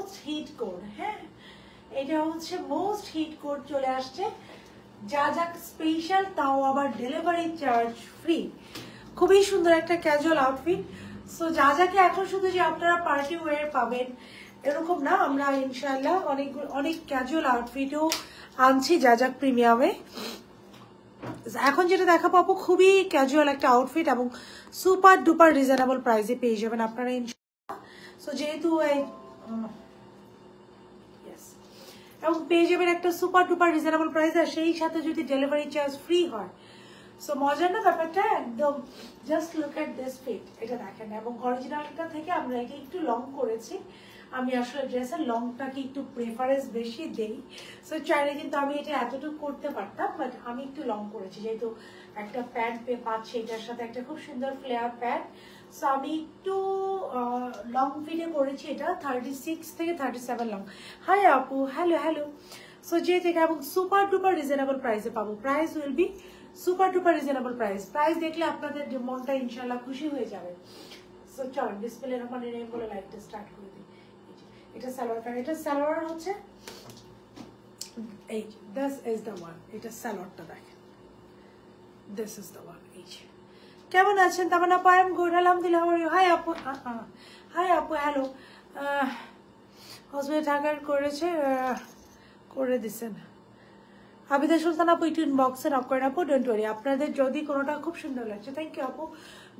Most hit code. হ্যাঁ, এটা হচ্ছে মোস্ট হিট কোড চলে আসছে, যা যা স্পেশাল, তাও আবার ডেলিভারি চার্জ ফ্রি। খুবই সুন্দর একটা ক্যাজুয়াল আউটফিট। সো যা যাকে এখন শুধু যে আপনারা পার্টি ওয়্যার পাবেন এরকম না, আমরা ইনশাআল্লাহ অনেক ক্যাজুয়াল আউটফিটও আনছি যা যা প্রিমিয়ামে। এখন যেটা দেখাবো আপু খুবই ক্যাজুয়াল একটা আউটফিট এবং সুপার ডুপার রিজনেবল প্রাইসে পেয়ে যাবেন আপনারা ইনশাআল্লাহ। সো যেহেতু এবং পেয়ে যাবেন একটা সুপার ডুপার রিজনেবল প্রাইস, আর সেই সাথে যদি ডেলিভারি চার্জ ফ্রি হয়। সো মজার না ব্যাপারটা একদম। Just look at this fit, এটা দেখেন। এবং অরিজিনালটা থেকে আমরা এটা একটু লং করেছি। আমি আসলে ড্রেসের লংটাকে একটু প্রেফারেন্স বেশি দেই। সো চাইলে কিন্তু আমি এটা এতটুকু করতে পারতাম, বাট আমি একটু লং করেছি যেহেতু একটা প্যান্ট পাচ্ছি এটার সাথে, একটা খুব সুন্দর ফ্লেয়ার প্যান্ট। সো আমি একটু লং ফিটে করেছি এটা, 36 থেকে 37 লং। হাই আপু, হ্যালো হ্যালো। সো যে থেকে এবং সুপার ডুপার রিজনেবল প্রাইসে পাবো। Price will be super duper reasonable price. Price দেখলে আপনাদের মনটা ইনশাল্লাহ খুশি হয়ে যাবে। সো চলুন বিসমিল্লাহির রহমানির রহিম বলে লাইভটা স্টার্ট করে দিই। এটা সালোয়ার প্যান্ট, এটা সালোয়ার হচ্ছে এই দিস ইজ দ্য ওয়ান। এটা সালোয়ারটা দেখেন, দিস ইজ দ্য ওয়ান। এই কেমন আছেন তামান্না আপু? আই এম গুড আলহামদুলিল্লাহ। হাই আপু, হাই আপু, হ্যালো। হসপিটাল টাকার করেছে, করে দিছেন। আবিদা সুলতান আপু একটু ইনবক্সে নক করেন আপু, ডোন্ট ওয়ারি। আপনাদের যদি কোনোটা খুব সুন্দর লাগছে, থ্যাংক ইউ আপু।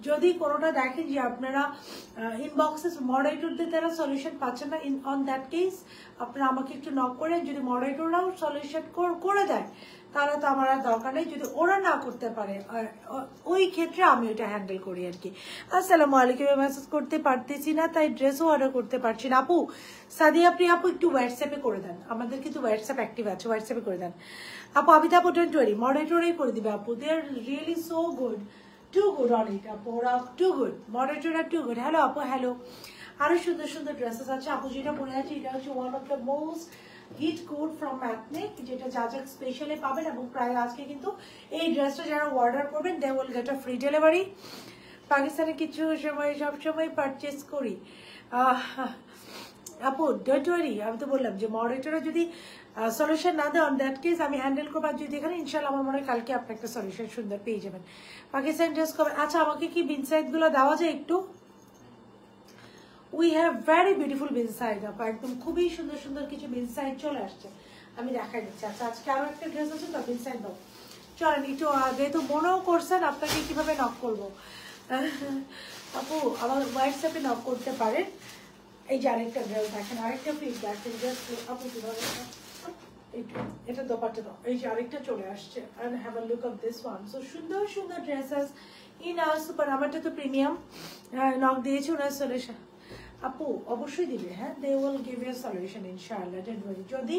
যদি কোনোটা দেখেন যে আপনারা ইনবক্সে মডারেটরদের দ্বারা সলিউশন পাচ্ছেন না, অন দ্যাট কেস আপনারা আমাকে একটু নক করে, যদি মডারেটররাও সলিউশন করে দেয় তাহলে তো আমার আর দরকার নেই। যদি ওরা না করতে পারে ওই ক্ষেত্রে আমি ওইটা হ্যান্ডেল করি আর কি। আসসালামু আলাইকুম। মেসেজ করতে পারতেছি না তাই ড্রেসও অর্ডার করতে পারছি না আপু। সাদিয়া প্রিয়া আপু একটু হোয়াটসঅ্যাপে করে দেন, আমাদের কিন্তু হোয়াটসঅ্যাপ অ্যাক্টিভ আছে, হোয়াটসঅ্যাপে করে দেন আপু। আবিদা আপু ডোন্ট ওয়ারি, মডারেটরই করে দিবে আপু। They are really so good, too good on it আপু, ওরা too good, moderator are too good. Hello আপু, হ্যালো। আরো সুন্দর সুন্দর ড্রেসেস আছে আপু। যেটা পরে আছে এটা হচ্ছে one of the most hit code from ম্যাথনিক, যেটা যা যা স্পেশালি পাবেন। এবং প্রায় আজকে কিন্তু এই ড্রেসটা যারা অর্ডার করবেন they will get a free delivery. পাকিস্তানে কিছু সময় সবসময় পারচেস করি আপু, ডোন্ট ওয়ারি। আমি তো বললাম যে মডারেটররা যদি সলিউশন না দেয় অন দ্যাট কেস আমি হ্যান্ডেল করবো। আর যদি এখানে ইনশাল্লাহ আমার মনে হয় কালকে আপনি একটা সলিউশন সুন্দর পেয়ে যাবেন। পাকিস্তান ড্রেস কবে? আচ্ছা আমাকে কি বিনসাইড গুলো দেওয়া যায় একটু? উই হ্যাভ ভেরি বিউটিফুল বিনসাইড আপা, একদম খুবই সুন্দর সুন্দর কিছু বিনসাইড চলে আসছে, আমি দেখাই দিচ্ছি। আচ্ছা আজকে আরো একটা ড্রেস আছে তো বিনসাইড দাও। চলেন একটু, যেহেতু মনেও করছেন আপনাকে কিভাবে নক করবো আপু, আমার হোয়াটসঅ্যাপে নক করতে পারেন। এই যে আরেকটা ড্রেস দেখেন, আরেকটা ফিট দেখেন জাস্ট আপু কিভাবে, এটা দোপাট্টা দাও। এই যে আরেকটা চলে আসছে, and have a look of this one. So সুন্দর সুন্দর ড্রেসেস ইন আর সুপার। আমারটা তো প্রিমিয়াম, নক দিয়েছি ওনার সলিউশন আপু অবশ্যই দিবে। হ্যাঁ, they will give you solution ইনশাআল্লাহ, ডোন্ট ওয়ারি। যদি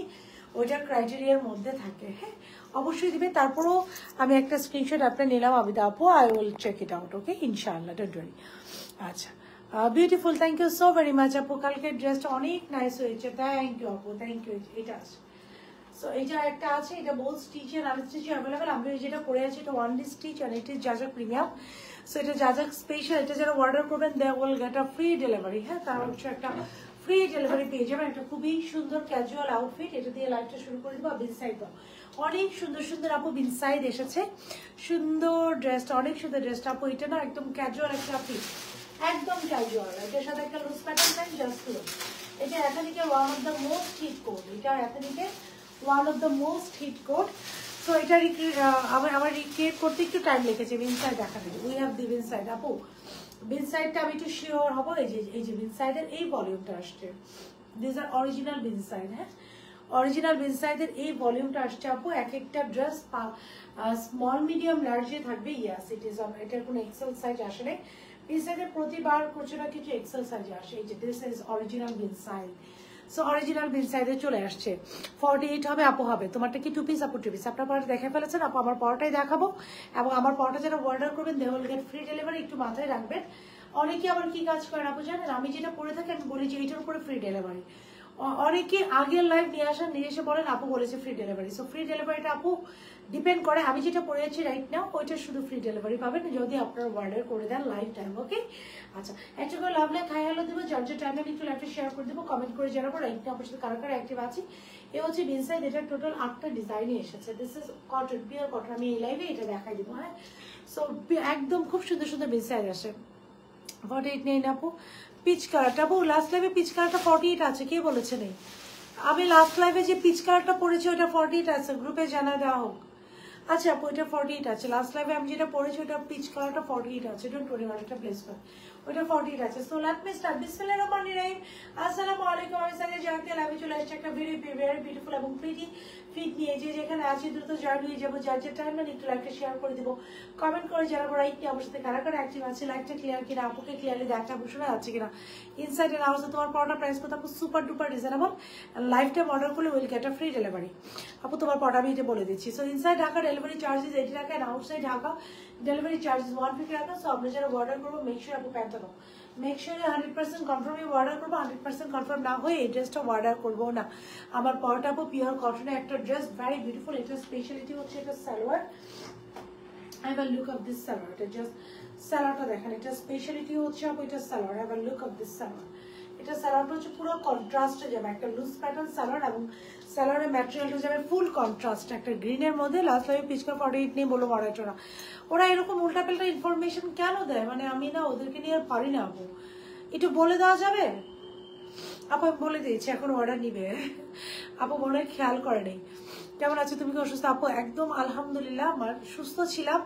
ওইটার ক্রাইটেরিয়ার মধ্যে থাকে হ্যাঁ অবশ্যই দিবে। তারপরও আমি একটা স্ক্রিনশট আপনার নিলাম আবিদা আপু, I will check it out, okay ইনশাআল্লাহ, ডোন্ট ওয়ারি। আচ্ছা beautiful, thank you so very much আপু। কালকের ড্রেসটা অনেক নাইস হয়েছে, থ্যাংক ইউ আপু, থ্যাংক ইউ। এটা আছে, সো এটা একটা আছে, এটা both stitch and unstitch available. আমি যেটা পরে আছি এটা ওয়ান ডে স্টিচ আর এটা জাজাক প্রিমিয়াম। সো এটা জাজাক স্পেশাল, এটা যারা অর্ডার করবেন they will get a free delivery. হ্যাঁ, তার হচ্ছে একটা ফ্রি ডেলিভারি পেয়ে যাবেন। একটা খুবই সুন্দর ক্যাজুয়াল আউটফিট, এটা দিয়ে লাইফটা শুরু করে দেবো। বিনসাইড দাও, অনেক সুন্দর সুন্দর আপু বিনসাইড এসেছে। সুন্দর ড্রেসটা, অনেক সুন্দর ড্রেসটা আপু। এটা না একদম ক্যাজুয়াল একটা ফিট, একদম ক্যাজুয়াল। এটার সাথে একটা লুজ প্যাটার্ন দেন, জাস্ট লুক। এটা এথনিকের one of the most hit code, এটা এথনিকের one of the most hit code. So এটা আমার রিক্রিয়েট করতে একটু টাইম লেগেছে। বিনসাইড দেখা যাবে, উই হ্যাভ দি বিনসাইড আপু। বিনসাইডটা আমি একটু শিওর হবো। এই যে বিনসাইডের এই ভলিউমটা আসছে, দিস আর অরিজিনাল বিনসাইড। হ্যাঁ, অরিজিনাল বিনসাইডের এই ভলিউমটা আসছে আপু। এক একটা ড্রেস স্মল মিডিয়াম লার্জে থাকবে। ইয়াস ইট ইজ, এটার কোনো এক্সেল সাইজ আসে নাই। বিনসাইডের প্রতিবার কিছু না কিছু এক্সেল সাইজে আসে। এই যে দিস ইজ অরিজিনাল বিনসাইড। সো অরিজিনাল বিনসাইডে চলে আসছে, 48 হবে আপু। হবে তোমারটা কি 2 পিস আপু? 2 পিস। আপনার পরটা দেখে ফেলেছেন আপু, আমার পরটাই দেখাবো। এবং আমার পরটা যারা অর্ডার করবেন they will get free delivery, একটু মাথায় রাখবেন। অনেকে আবার কি কাজ করেন আপু জানেন, আমি যেটা পরে থাকি আমি বলি যে এইটার উপরে ফ্রি ডেলিভারি, অনেকে আগের লাইভ নিয়ে এসে বলেন আপু বলেছে ফ্রি ডেলিভারি। সো ফ্রি ডেলিভারিটা আপু ডিপেন্ড করে, আমি যেটা পড়েছি রাইট নাও ওইটা শুধু ফ্রি ডেলিভারি পাবেন যদি আপনার অর্ডার করে দেন লাইভ টাইম। ওকে, আচ্ছা একটা করে লাভ লাইক হাই হ্যালো দেবো, যার যে টাইমে একটু লাইভটা শেয়ার করে দেবো, কমেন্ট করে জানাবো রাইট নাও আপনার সাথে কারা কারা অ্যাক্টিভ আছি। এ হচ্ছে ইনসাইড, এটা টোটাল 8টা ডিজাইনে এসেছে। This is cotton, pure cotton. আমি এই লাইভে এটা দেখাই দেবো। হ্যাঁ, সো একদম খুব সুন্দর সুন্দর ইনসাইড আসে। 48 নেই না আপু পিচ কালারটা, আপু লাস্ট লাইভে পিচ কালারটা 48 আছে, কে বলেছে নেই? আমি লাস্ট লাইভে যে পিচ কালারটা পড়েছি ওটা 48 আছে, গ্রুপে জানা দেওয়া হোক। আচ্ছা আপু এটা 48 আছে, লাস্ট লাইভে আমি যেটা পড়েছি ওটা পিচ কালারটা 48 আছে, ডোন্ট ওয়ারি ওটা প্লেস কর, ওটা 48 আছে। So let me start. বিসমিল্লাহির রহমানির রহিম। আসসালামু আলাইকুম। আমি সাথে জানতে লাভে চলে আসছে একটা ভেরি ভেরি বিউটিফুল এবং প্রিটি ফিট নিয়ে, যে যেখানে আছে দ্রুত জয়েন হয়ে যাবো, যার যে টাইম মানে একটু লাইভটা শেয়ার করে দেবো, কমেন্ট করে জানাবো রাইট কি আমার সাথে কারা কারা অ্যাক্টিভ আছে, লাইভটা ক্লিয়ার কিনা, আপুকে ক্লিয়ারলি দেখাবো, শোনা যাচ্ছে কিনা, ইনসাইড এন্ড আউটসাইড। তোমার পড়াটা প্রাইস কত আপু? Super duper reasonable, lifetime order করলে will get a free delivery. আপু তোমার পড়া আমি এটা বলে দিচ্ছি। So inside Dhaka delivery charges 80 টাকা and outside Dhaka delivery charges 150 টাকা। সো আমরা যারা অর্ডার করবো মেক শিওর আপু প্যান্টটা নাও, মেক শিওর 100% কনফার্ম অর্ডার করবো, 100% কনফার্ম না হয়ে এই ড্রেসটা অর্ডার করবো না। আমার পরটা আপু পিওর কটনের একটা ড্রেস, ভেরি বিউটিফুল। এটা স্পেশালিটি হচ্ছে এটা salwar. I have a look of this salwar, এটা জাস্ট সালোয়ারটা দেখেন, এটা স্পেশালিটি হচ্ছে আপু এটা salwar. I have a look of this salwar. এটা সালোয়ারটা হচ্ছে পুরো কন্ট্রাস্টে যাবে, একটা লুজ প্যাটার্ন সালোয়ার এবং সালোয়ারের ম্যাটেরিয়ালটা যাবে ফুল কন্ট্রাস্ট, একটা গ্রিনের মধ্যে। লাস্ট লাইভে পিচকা 48 নিয়ে বলো মডারেটরা, ওরা এরকম উল্টাপাল্টা ইনফরমেশন কেন দেয়? মানে আমি না ওদেরকে নিয়ে আর পারি না আপু, একটু বলে দেওয়া যাবে? আপু আমি বলে দিয়েছি এখন অর্ডার নিবে। আপু মনে হয় খেয়াল করে নেই। কেমন আছে তুমি? কি অসুস্থ? আপু একদম আলহামদুলিল্লাহ আমার সুস্থ ছিলাম।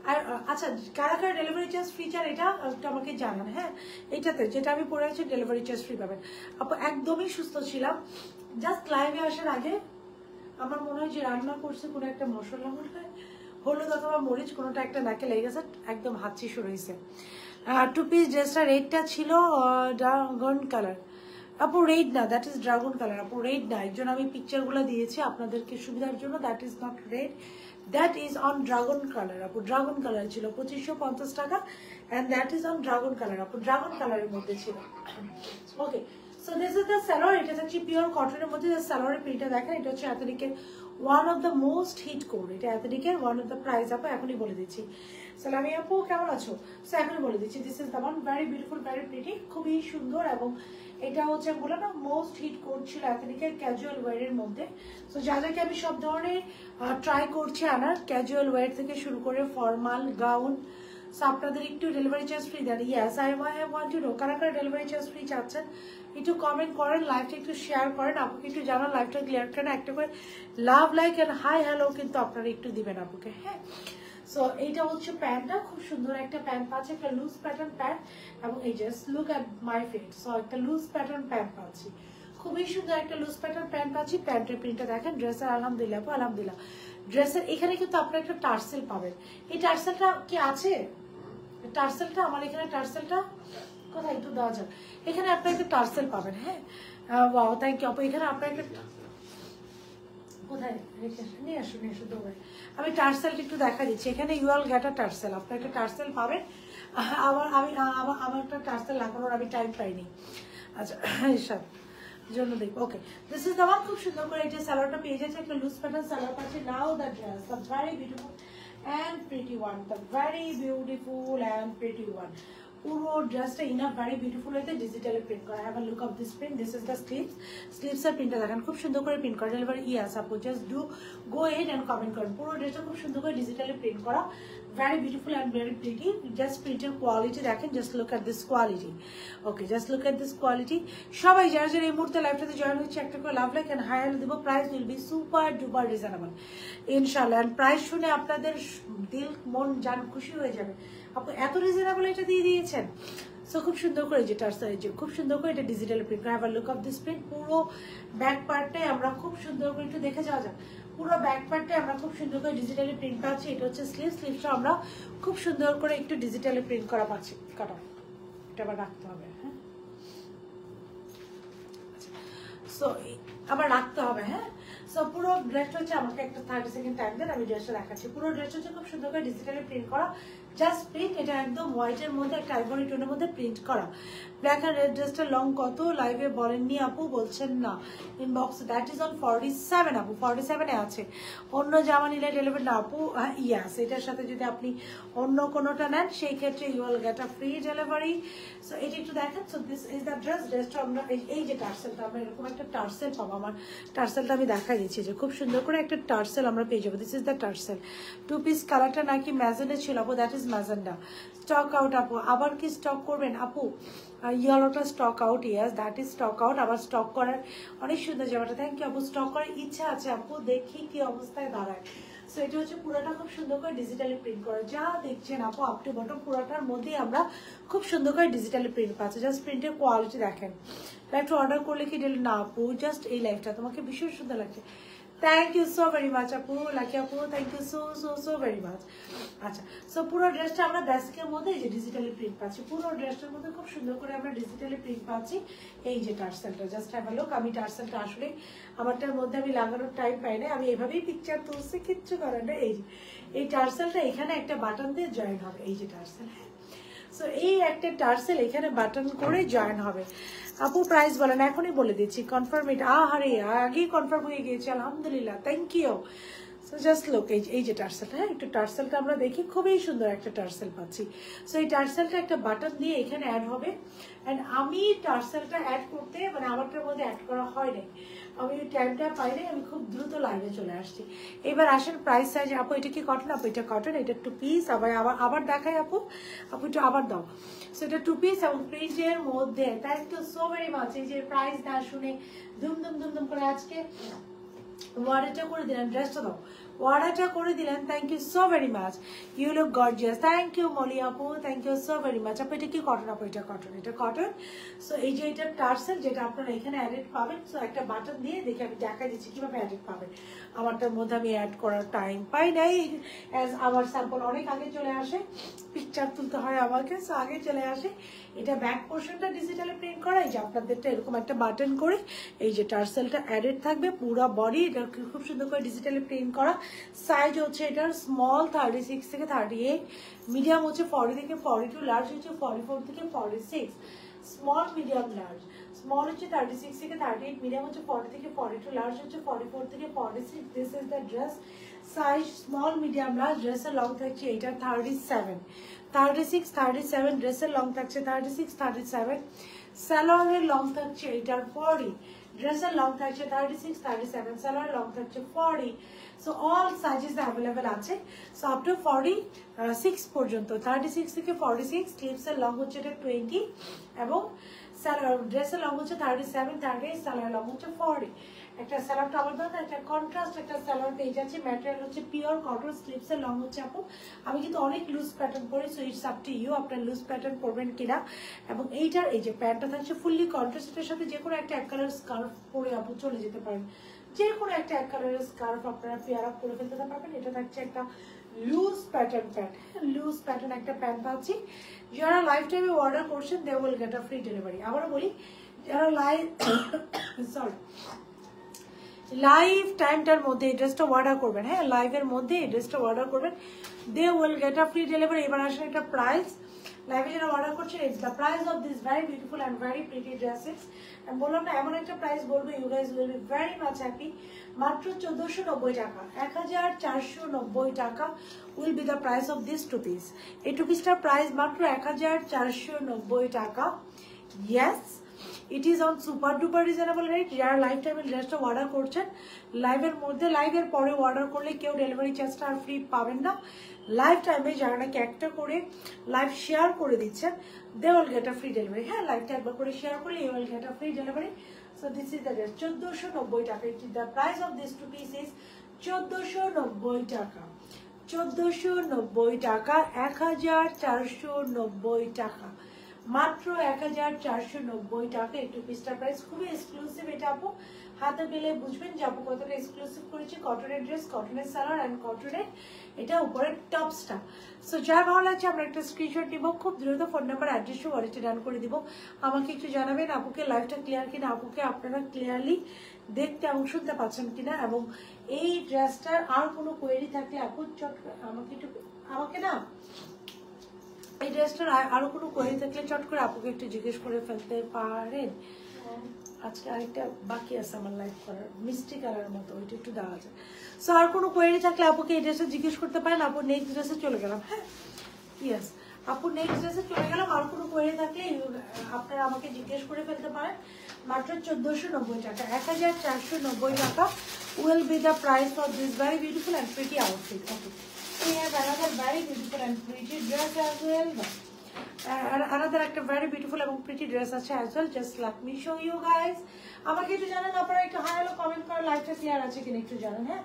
আর আচ্ছা কারা কারা ডেলিভারি চার্জ ফ্রি চান এটা আমাকে জানান। হ্যাঁ, এটাতে যেটা আমি পড়ে আছি ডেলিভারি চার্জ ফ্রি পাবেন। আপু একদমই সুস্থ ছিলাম, জাস্ট লাইভে আসার আগে আমার মনে হয় যে রান্না করছে কোনো একটা মশলা, মনে হয় হলুদ অথবা মরিচ কোনোটা একটা নাকে লেগে গেছে, একদম হাঁচি শুরু হয়েছে। 2 পিস ড্রেসটা রেডটা ছিল ড্রাগন কালার। আপু রেড না, দ্যাট ইজ ড্রাগন কালার। আপু রেড না, একজন আমি পিকচারগুলো দিয়েছি আপনাদেরকে সুবিধার জন্য, that is not red, that is on dragon colour. আপু ড্রাগন কালার ছিল 2550 টাকা and that is on dragon colour. আপু ড্রাগন কালারের মধ্যে ছিল। Okay, so this is the salwar. এটা হচ্ছে পিওর কটনের মধ্যে। সালোয়ারের প্রিন্টটা দেখেন, এটা হচ্ছে এথনিকের one of the most hit code, এটা এথনিকের ওয়ান অফ দ্য প্রাইস। আপু এখনই বলে দিচ্ছি। সালামি আপু কেমন আছো? সো এখনই বলে দিচ্ছি, this is the one, very beautiful, very pretty, খুবই সুন্দর। এবং এটা হচ্ছে বলে না মোস্ট হিট কোড ছিল এথনিকের ক্যাজুয়াল ওয়্যারের মধ্যে। সো যাদেরকে আমি সব ধরনের ট্রাই করছি আনার, ক্যাজুয়াল ওয়্যার থেকে শুরু করে ফর্মাল গাউন। সো আপনাদের একটু ডেলিভারি চার্জ ফ্রি দেন? Yes, I want to know কারা কারা ডেলিভারি চার্জ ফ্রি চাচ্ছেন, একটু কমেন্ট করেন, লাইভটা একটু শেয়ার করেন, আপুকে একটু জানান লাইভটা ক্লিয়ার করেন, একটা করে love like and hi hello কিন্তু আপনারা একটু দিবেন আপুকে। হ্যাঁ, সো এইটা হচ্ছে প্যান্টটা, খুব সুন্দর একটা প্যান্ট পাচ্ছে, একটা লুজ প্যাটার্ন প্যান্ট। এবং এই just look at my feet. So একটা লুজ প্যাটার্ন প্যান্ট পাচ্ছি, খুবই সুন্দর একটা লুজ প্যাটার্ন প্যান্ট পাচ্ছি। প্যান্টের প্রিন্টটা দেখেন, ড্রেসের আলহামদুলিল্লাহ আপু আলহামদুলিল্লাহ। ড্রেসের এখানে কিন্তু আপনার একটা টার্সেল পাবেন। এই টার্সেলটা কি আছে? টার্সেলটা আমার এখানে, টার্সেলটা কোথায় একটু দেওয়া যাক। এখানে আপনার একটা টার্সেল পাবেন। হ্যাঁ, ওয়াও থ্যাংক ইউ আপু। এখানে আপনার একটা কোথায় নিয়ে আসুন, নিয়ে আসুন দৌড়ে। আমি টার্সেলটা একটু দেখা দিচ্ছি। এখানে ইউএল গ্যাটা টার্সেল, আপনার একটা টার্সেল পাবেন। আমার একটা টার্সেল লাগানোর আমি টাইম পাইনি। আচ্ছা এইসব জন্য দেখবো। ওকে, দিস ইজ দ্য ওয়ান। খুব সুন্দর করে এটা সালোয়ারটা পেয়ে যাচ্ছে, একটা লুজ প্যাটার্ন সালোয়ার পাচ্ছে। Now the dress, the very beautiful and pretty one, the very beautiful and pretty one. পুরো ড্রেসটা ইনাফ ভেরি বিউটিফুল হয়েছে, ডিজিটালি প্রিন্ট করা। Have a look of this print, this is the sleeves. স্লিভসের প্রিন্টটা দেখেন, খুব সুন্দর করে প্রিন্ট করা। ডেলিভারি ইয়াস আপু, just do go ahead and comment করেন। পুরো ড্রেসটা খুব সুন্দর করে ডিজিটালি প্রিন্ট করা, very beautiful and very pretty. Just প্রিন্টের কোয়ালিটি দেখেন, just look at this quality. Okay, just look at this quality. সবাই যারা যারা এই মুহূর্তে লাইভটাতে জয়েন হচ্ছে একটা করে love like and hi hello দেবো। Price will be super duper reasonable ইনশাআল্লাহ। অ্যান্ড প্রাইস শুনে আপনাদের দিল মন জান খুশি হয়ে যাবে, আপনি এত রিজনেবল এটা দিয়ে দিয়েছেন। সো খুব সুন্দর করে যেটা খুব সুন্দর করে এটা ডিজিটাল প্রিন্ট করা। Have a look of this print. পুরো ব্যাক পার্টটাই আমরা খুব সুন্দর করে একটু দেখে যাওয়া যাক। পুরো ব্যাক পার্টটাই আমরা খুব সুন্দর করে ডিজিটালি প্রিন্ট পাচ্ছি। এটা হচ্ছে স্লিভ, স্লিভসটা আমরা খুব সুন্দর করে একটু ডিজিটালি প্রিন্ট করা পাচ্ছি। কাটা এটা আবার রাখতে হবে। হ্যাঁ, সো আবার রাখতে হবে। হ্যাঁ, সো পুরো ড্রেসটা হচ্ছে আমাকে একটা 30 সেকেন্ড টাইম দেন, আমি ড্রেসটা দেখাচ্ছি। পুরো ড্রেসটা হচ্ছে খুব সুন্দর করে ডিজিটালি প্রিন্ট করা, জাস্ট প্রিন্ট, এটা একদম হোয়াইটের মধ্যে একটা আইভরি টোনের মধ্যে প্রিন্ট করা। ব্ল্যাক অ্যান্ড রেড ড্রেসটা লং কত লাইভে বলেননি আপু, বলছেন না ইনবক্স। দ্যাট ইজ অন 47 আপু, 47-এ আছে। অন্য জামা নিলে ডেলিভারি না আপু, ইয়াস এটার সাথে যদি আপনি অন্য কোনোটা নেন সেই ক্ষেত্রে you will get a free delivery. So এটা একটু দেখেন। So this is the dress. ড্রেসটা আমরা এই যে টার্সেলটা, আমরা এরকম একটা টার্সেল পাবো। আমার টার্সেলটা আমি দেখাই দিচ্ছি যে খুব সুন্দর করে একটা টার্সেল আমরা পেয়ে যাবো। This is the tassel. 2 piece কালারটা নাকি ম্যাজেন্ডা ছিল আপু, that is magenta. Stock out আপু, আবার কি স্টক করবেন আপু? ইয়েলোটা stock out, yes that is stock out. আবার স্টক করার অনেক সুন্দর জামাটা, থ্যাংক ইউ আপু। স্টক করার ইচ্ছা আছে আপু, দেখি কি অবস্থায় দাঁড়ায়। সো এটা হচ্ছে পুরোটা খুব সুন্দর করে ডিজিটালি প্রিন্ট করা, যা দেখছেন আপু আপ টু বটম পুরোটার মধ্যেই আমরা খুব সুন্দর করে ডিজিটালি প্রিন্ট পাচ্ছি। জাস্ট প্রিন্টের কোয়ালিটি দেখেন। লাইভটা অর্ডার করলে কি ডেলি না আপু, জাস্ট এই লাইভটা তোমাকে ভীষণ সুন্দর লাগছে। Thank you so very much আপু, লাকি আপু, thank you so so so very much. আচ্ছা, সো পুরো ড্রেসটা আমরা বেসিকের মধ্যে এই যে ডিজিটালি প্রিন্ট পাচ্ছি, পুরো ড্রেসটার মধ্যে খুব সুন্দর করে আমরা ডিজিটালি প্রিন্ট পাচ্ছি। এই যে টার্সেলটা, জাস্ট হ্যাভ আ লুক। আমি টার্সেলটা আসলে আমারটার মধ্যে আমি লাগানোর টাইম পাই না, আমি এভাবেই পিকচার তুলছি, কিচ্ছু করার না। এই টার্সেলটা এখানে একটা বাটন দিয়ে জয়েন হবে, এই যে টার্সেল। হ্যাঁ, সো এই একটা টার্সেল এখানে বাটন করে জয়েন হবে। আপু প্রাইস বলেন, এখনই বলে দিচ্ছি। কনফার্ম এটা, আরে আগেই কনফার্ম হয়ে গিয়েছে, আলহামদুলিল্লাহ, thank you. So just look, এই যে টার্সেলটা, হ্যাঁ একটু টার্সেলটা আমরা দেখি, খুবই সুন্দর একটা টার্সেল পাচ্ছি। সো এই টার্সেলটা একটা বাটন দিয়ে এখানে অ্যাড হবে। অ্যান্ড আমি টার্সেলটা অ্যাড করতে মানে আমারটার মধ্যে অ্যাড করা হয় নাই, আমি টাইমটা পাই নাই, আমি খুব দ্রুত লাইভে চলে আসছি। এবার আসেন প্রাইস সাইজ। আপু এটা কি কটন আপু? এটা কটন, এটা 2 পিস। আবার দেখাই আপু, আপু একটু আবার দাও। সো এটা 2 পিস এবং প্রিন্টের মধ্যে। Thank you so very much. এই যে প্রাইস না শুনে দুম দুম দুম দুম করে আজকে ওয়ার্ডারটা করে দিলেন, ড্রেসটা দাও, ওয়ার্ডারটা করে দিলেন। Thank you so very much, you look gorgeous. Thank you Moli আপু, thank you so very much. আপু এটা কি কটন আপু? এটা কটন, এটা কটন। সো এই যে এটা টার্সেল, যেটা আপনারা এখানে অ্যাডেড পাবেন। সো একটা বাটন দিয়ে দেখে আমি দেখা দিচ্ছি কিভাবে অ্যাডেড পাবেন। আমারটার মধ্যে আমি অ্যাড করার টাইম পাই নাই, অ্যাজ আমার স্যাম্পল অনেক আগে চলে আসে, পিকচার তুলতে হয় আমাকে, সো আগে চলে আসে। এটা ব্যাক পোর্শনটা ডিজিটালি প্রিন্ট করা, এই যে আপনাদেরটা এরকম একটা বাটন করে এই যে টার্সেলটা অ্যাডেড থাকবে, পুরো বডি এটা খুব সুন্দর করে ডিজিটালি প্রিন্ট করা। সাইজ হচ্ছে এটার স্মল 36 থেকে 38, মিডিয়াম হচ্ছে 40 থেকে 42, লার্জ হচ্ছে 44 থেকে 46। স্মল মিডিয়াম লার্জ, স্মল হচ্ছে 36 থেকে 38, মিডিয়াম হচ্ছে 40 থেকে 42, লার্জ হচ্ছে 44 থেকে 46। This is the dress size, small medium large. ড্রেসের লং থাকছে এটা 37, 36, 37, ড্রেসের লং থাকছে 36, 37, স্যালোয়ারের লং থাকছে এটার 40, ড্রেসের লং থাকছে 36, 37, স্যালোয়ার লং থাকছে 40। সো অল সাইজেস অ্যাভেলেবেল আছে। সো আপ টু 46 পর্যন্ত, 36 থেকে 46। স্লিভসের লং হচ্ছে এটা 20 এবং ড্রেসের লং হচ্ছে 37, 38, স্যালোয়ার লং হচ্ছে 40। একটা স্যালোয়ারটা আবার দাও, একটা কন্ট্রাস্ট একটা স্যালোয়ার পেয়ে যাচ্ছে। ম্যাটেরিয়াল হচ্ছে পিওর কটন। স্লিভসের লং হচ্ছে আপু, আমি কিন্তু অনেক লুজ প্যাটার্ন পরি, so it's up to you আপনার লুজ প্যাটার্ন পরবেন কিনা। এবং এইটার এই যে প্যান্টটা থাকছে ফুললি কন্ট্রাস্ট, এটার সাথে যে কোনো একটা এক কালার স্কার্ফ পরে আপু চলে যেতে পারেন, যে কোনো একটা এক কালারের স্কার্ফ আপনারা পেয়ার আপ করে ফেলতে পারবেন। এটা থাকছে একটা loose pattern pant, loose pattern একটা প্যান্ট পাচ্ছি। যারা লাইফ টাইমে অর্ডার করছেন they will get a free delivery. আবারও বলি, যারা লাইভ টাইমটার মধ্যে এই ড্রেসটা অর্ডার করবেন, হ্যাঁ লাইভের মধ্যে এই ড্রেসটা অর্ডার করবেন, they will get a free delivery. এবার আসলে একটা প্রাইস, লাইভে যারা অর্ডার করছেন, it's the price of this very beautiful and very pretty dresses. আমি বললাম না এমন একটা প্রাইস বলবো, you guys will be very much happy. মাত্র 1490 টাকা, 1490 টাকা will be the price of this 2 piece. এই 2 পিসটার প্রাইস মাত্র 1490 টাকা। Yes, it is on super duper reasonable rate. যারা লাইফ টাইমের ড্রেসটা অর্ডার করছেন, লাইভের মধ্যে লাইভের পরে অর্ডার করলে কেউ ডেলিভারি চার্জটা আর ফ্রি পাবেন না। লাইফ টাইমে যারা নাকি একটা করে লাইভ শেয়ার করে দিচ্ছেন, they will get a free delivery. হ্যাঁ লাইভটা একবার করে শেয়ার করলে you will get a free delivery. So this is the dress, 1490 টাকা। It is the price of this 2 piece is 1490 টাকা, 1490 টাকা, 1490 টাকা, মাত্র 1490 টাকা। একটু পিসটার প্রাইস খুবই এক্সক্লুসিভ। এটা আপু হাতে পেলে বুঝবেন যে আপু কতটা এক্সক্লুসিভ করেছি। কটনের ড্রেস, কটনের সালোয়ার অ্যান্ড কটনের এটা উপরের টপসটা। সো যা ভালো লাগছে আমরা একটা স্ক্রিনশট নিব, খুব দ্রুত ফোন নাম্বার অ্যাড্রেসও ওয়ালেটে ডান করে দিব। আমাকে একটু জানাবেন আপুকে লাইভটা ক্লিয়ার কিনা, আপুকে আপনারা ক্লিয়ারলি দেখতে এবং শুনতে পাচ্ছেন কিনা, এবং এই ড্রেসটার আর কোনো কোয়েরি থাকলে আপু চট আমাকে না এই ড্রেসটার আরো কোনো কোয়েরি থাকলে চট করে আপুকে একটু জিজ্ঞেস করে ফেলতে পারেন। আজকে আরেকটা বাকি আছে আমার লাইভ করার, মিষ্টি কালার মতো, ওইটা একটু দেওয়া যায়। সো আর কোনো কোয়েরি থাকলে আপুকে এই ড্রেসটা জিজ্ঞেস করতে পারেন। আপু নেক্সট ড্রেসে চলে গেলাম। হ্যাঁ ইয়েস আপু নেক্সট ড্রেসে চলে গেলাম। আর কোনো কোয়েরি থাকলে আপনারা আমাকে জিজ্ঞেস করে ফেলতে পারেন। মাত্র 1490 টাকা, 1490 টাকা will be the price of this very beautiful and pretty outfit. Okay, we have another very beautiful and pretty dress as well. Another একটা very beautiful এবং pretty dress আছে as well. Just let me show you guys. আমাকে একটু জানান আপনারা, একটু high hello comment করে, লাইভটা ক্লিয়ার আছে কিনা একটু জানান। হ্যাঁ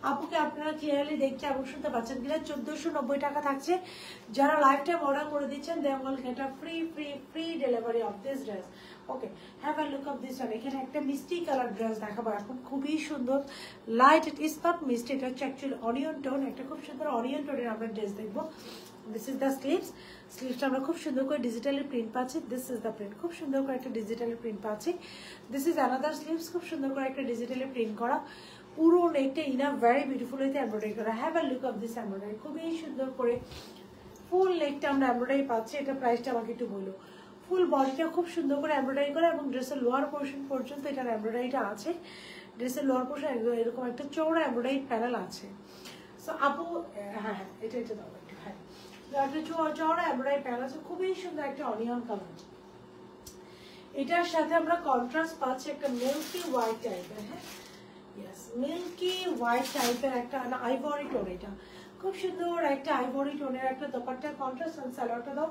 আপুকে আপনারা ক্লিয়ারলি দেখতে এবং শুনতে পাচ্ছেন কিনা। 1490 টাকা থাকছে। যারা লাইভটা অর্ডার করে দিচ্ছেন they will get a free delivery of this dress. Okay, have a look of this one. এখানে একটা মিষ্টি কালার ড্রেস দেখাবো এখন, খুবই সুন্দর লাইট, ইট ইজ নট মিষ্টি, এটা হচ্ছে অ্যাকচুয়ালি অনিয়ন টোন। একটা খুব সুন্দর অনিয়ন টোনের আমরা ড্রেস দেখবো। This is the sleeves. স্লিভসটা আমরা খুব সুন্দর করে ডিজিটালি প্রিন্ট পাচ্ছি। দিস ইজ দ্য প্রিন্ট, খুব সুন্দর করে একটা ডিজিটালি প্রিন্ট পাচ্ছি। দিস ইজ অ্যানাদার স্লিভস, খুব সুন্দর করে একটা ডিজিটালি প্রিন্ট করা। পুরো নেকটা ইনাফ ভেরি বিউটিফুল হইতে এমব্রয়ডারি করা। Have a look of this embroidery, খুবই সুন্দর করে ফুল নেকটা আমরা এমব্রয়ডারি পাচ্ছি। এটা প্রাইসটা আমাকে একটু বলো। ফুল বডিটা খুব সুন্দর করে এমব্রয়ডারি করা এবং ড্রেসের লোয়ার পোর্শন পর্যন্ত এটার এমব্রয়ডারিটা আছে। ড্রেসের লোয়ার পোর্শন এরকম একটা চৌড়া এমব্রয়ডারি প্যানেল আছে। সো আপু হ্যাঁ এটা দাও একটু। হ্যাঁ একটা চৌড়া এমব্রয়ডারি প্যানেল আছে, খুবই সুন্দর একটা অনিয়ন কালার। এটার সাথে আমরা কন্ট্রাস্ট পাচ্ছি একটা মিল্কি হোয়াইট টাইপের। হ্যাঁ ইয়েস, মিল্কি হোয়াইট টাইপের একটা আইভরি টোন। এটা খুব সুন্দর একটা আইভরি টোনের একটা দোপাট্টা কন্ট্রাস্ট। সালোয়ারটা দাও,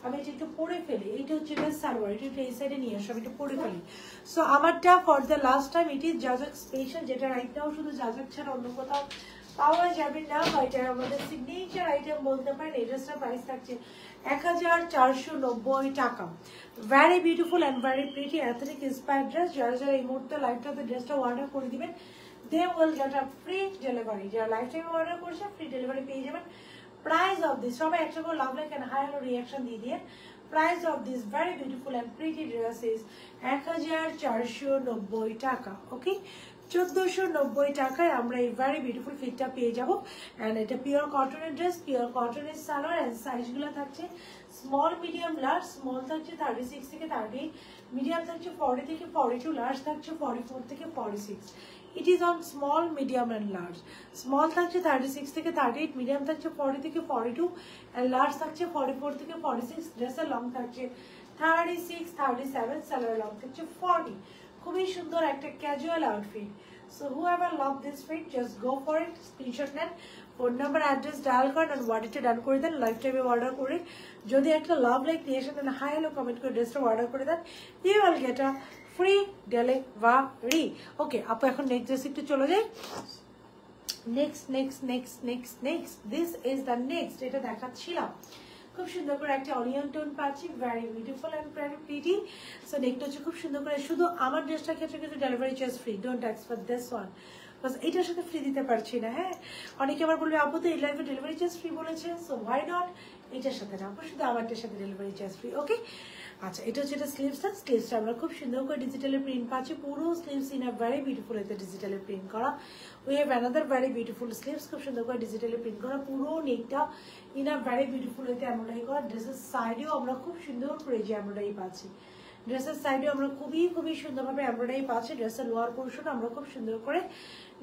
আমি এটা একটু পরে ফেলি। এইটা হচ্ছে সালোয়ার, এটা একটু এই সাইডে নিয়ে আসো, আমি একটু পরে ফেলি। সো আমারটা for the last time it is Jazak special, যেটা রাইট নাও শুধু জাজাক ছাড়া অন্য কোথাও পাওয়া যাবে না। এটা আমাদের সিগনেচার আইটেম বলতে পারেন। এই ড্রেসটার প্রাইস থাকছে 1490 টাকা। Very beautiful and very pretty ethnic inspired dress. যারা যারা এই মুহূর্তে লাইভটাতে ড্রেসটা অর্ডার করে দিবেন they will get a free delivery. যারা লাইভ টাইমে অর্ডার করছে ফ্রি ডেলিভারি পেয়ে যাবেন। প্রাইস অফ দিস, সবাই একটা করে love like and hi hello reaction দিয়ে দিয়ে। Price of this very beautiful and pretty dress is 1490 টাকা। ওকে, 1490 টাকায় আমরা এই ভেরি বিউটিফুল ফিটটা পেয়ে যাবো। অ্যান্ড এটা পিওর কটনের ড্রেস, পিওর কটনের সালোয়ার। অ্যান্ড সাইজগুলো থাকছে স্মল, মিডিয়াম, লার্জ। স্মল থাকছে 36 থেকে 38, মিডিয়াম থাকছে 40 থেকে 42, লার্জ থাকছে 44 থেকে 46। It is on small, medium and large. Small থাকছে 36 থেকে 38, মিডিয়াম থাকছে 40 থেকে 42 and large থাকছে 44 থেকে 46। ড্রেসের লং থাকছে 36, 37, সালোয়ার লং থাকছে 40। খুবই সুন্দর একটা casual outfit. So whoever love this fit, just go for it. Screenshot নেন, ফোন নাম্বার অ্যাড্রেস ডায়াল করেন and ওয়ার্ডটা ডান করে দেন। লাইফ টাইমে অর্ডার করে যদি একটা লাভ লাইক ক্রিয়েশন দেন, হাই হ্যালো কমেন্ট করে ড্রেসটা অর্ডার করে দেন, you will get a free delivery. ওকে আপু, এখন নেক্সট ড্রেস একটু চলে যাই। Next this is the next. এটা দেখাচ্ছিলাম খুব সুন্দর করে একটা অনিয়ন টোন পাচ্ছি, very beautiful and very pretty. So নেকটা হচ্ছে খুব সুন্দর করে। শুধু আমার ড্রেসটার ক্ষেত্রে কিন্তু delivery charge free, don't expect this one, because এটার সাথে ফ্রি দিতে পারছি না। হ্যাঁ অনেকে আবার বলবে আপু তো এই লাইফে ডেলিভারি চার্জ ফ্রি বলেছে, সো হোয়াই নট এটার সাথে না আপু, শুধু আমারটার সাথে ডেলিভারি চার্জ ফ্রি। ওকে আচ্ছা, এটা হচ্ছে এটা স্লিভসটা। স্লিভসটা আমরা খুব সুন্দর করে ডিজিটালি প্রিন্ট পাচ্ছি। পুরো sleeves in a very beautiful এতে ডিজিটালি প্রিন্ট করা। We have another very beautiful sleeves, খুব সুন্দর করে ডিজিটালি প্রিন্ট করা। পুরো নেকটা ইন আ ভেরি বিউটিফুল এতে এমব্রয়ডারি করা। ড্রেসের সাইডেও আমরা খুব সুন্দর করে যে এমব্রয়ডারি পাচ্ছি। ড্রেসের সাইডেও আমরা খুবই সুন্দরভাবে এমব্রয়ডারি পাচ্ছি। ড্রেসের লোয়ার পোর্শন আমরা খুব সুন্দর করে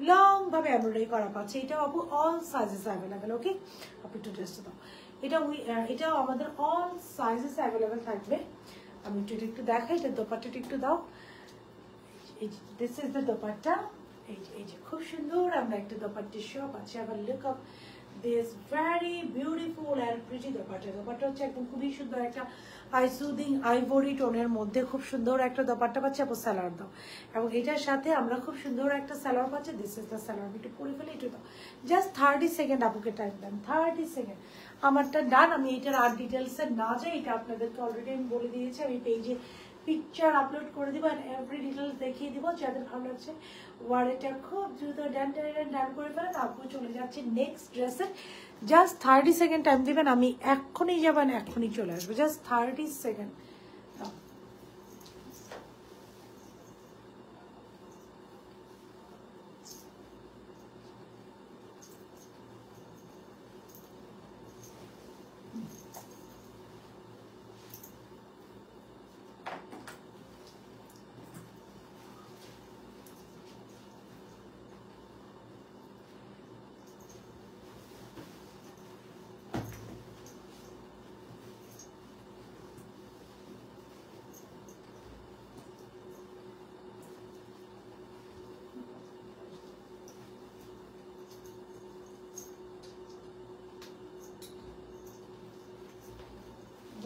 লং ভাবে এমব্রয়ডারি করা পাচ্ছি। এটাও আপু অল সাইজেস অ্যাভেলেবেল। ওকে আপু একটু ড্রেসটা দাও। এটাও আমাদের অল সাইজেস অ্যাভেলেবেল থাকবে। আমি একটু দেখাই, এটা দোপাট্টাটা একটু দাও। This is the dupatta. এই যে খুব সুন্দর আমরা একটা দোপাট্টার শপ আছে। আবার look of this very beautiful and pretty dupatta. Dupatta হচ্ছে একদম খুবই সুন্দর একটা সুদিং আইভরি টোনের মধ্যে খুব সুন্দর একটা দোপাট্টা পাচ্ছি। আপু সালোয়ার দাও, এবং এটার সাথে আমরা খুব সুন্দর একটা সালোয়ার পাচ্ছি। This is the salwar. একটু পরে ফেলে একটু দাও, জাস্ট 30 সেকেন্ড আপুকে টাইম দেন, 30 সেকেন্ড। আমারটা ডান। আমি এটার আর ডিটেলসে না যাই, এটা আপনাদেরকে অলরেডি আমি বলে দিয়েছি। আমি পেজে পিকচার আপলোড করে দিব এন্ড এভরি ডিটেলস দেখিয়ে দিব। যাদের ভালো লাগছে ওয়ারেটা খুব দ্রুত ডান করে ফেলেন। আপু চলে যাচ্ছে নেক্সট ড্রেসে। জাস্ট 30 সেকেন্ড টাইম দিবেন, আমি এক্ষুনি যাবেন, এক্ষুনি চলে আসবো। Just 30 second.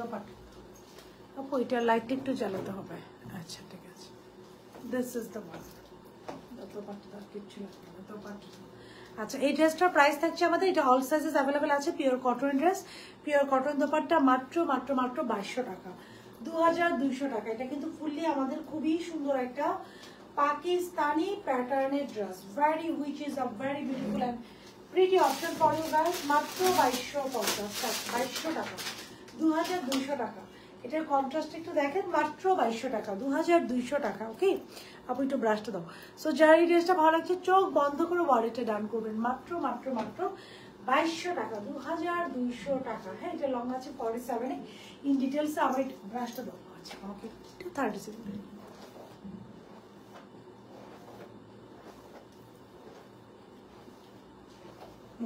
দোপাট্টা আপু এটা লাইটটা একটু জ্বালাতে হবে। আচ্ছা ঠিক আছে, this is the one. Dupatta কিচ্ছু লাগবে না, দোপাট্টা। আচ্ছা এই ড্রেসটার প্রাইস থাকছে আমাদের, এটা অল সাইজেস অ্যাভেলেবেল আছে, pure cotton dress, pure cotton dupatta, মাত্র মাত্র মাত্র 2200 টাকা, 2200 টাকা। এটা কিন্তু ফুললি আমাদের খুবই সুন্দর একটা পাকিস্তানি প্যাটার্নের dress, very which is a very beautiful and pretty option for you guys. মাত্র 2250 টাকা, 2200 টাকা। এটার কন্ট্রাস্ট একটু দেখেন, মাত্র 2200 টাকা, 2200 টাকা। ওকে আপু একটু ব্রাশটা দাও। সো যার এই ড্রেসটা ভালো লাগছে চোখ বন্ধ করে ওয়ালেটে ডান করবেন, মাত্র মাত্র মাত্র 2200 টাকা, 2200 টাকা। হ্যাঁ এটা লং আছে 47-এ। ইন ডিটেলস আবার একটু ব্রাশটা দাও। আচ্ছা আমাকে একটু 30 সেকেন্ড।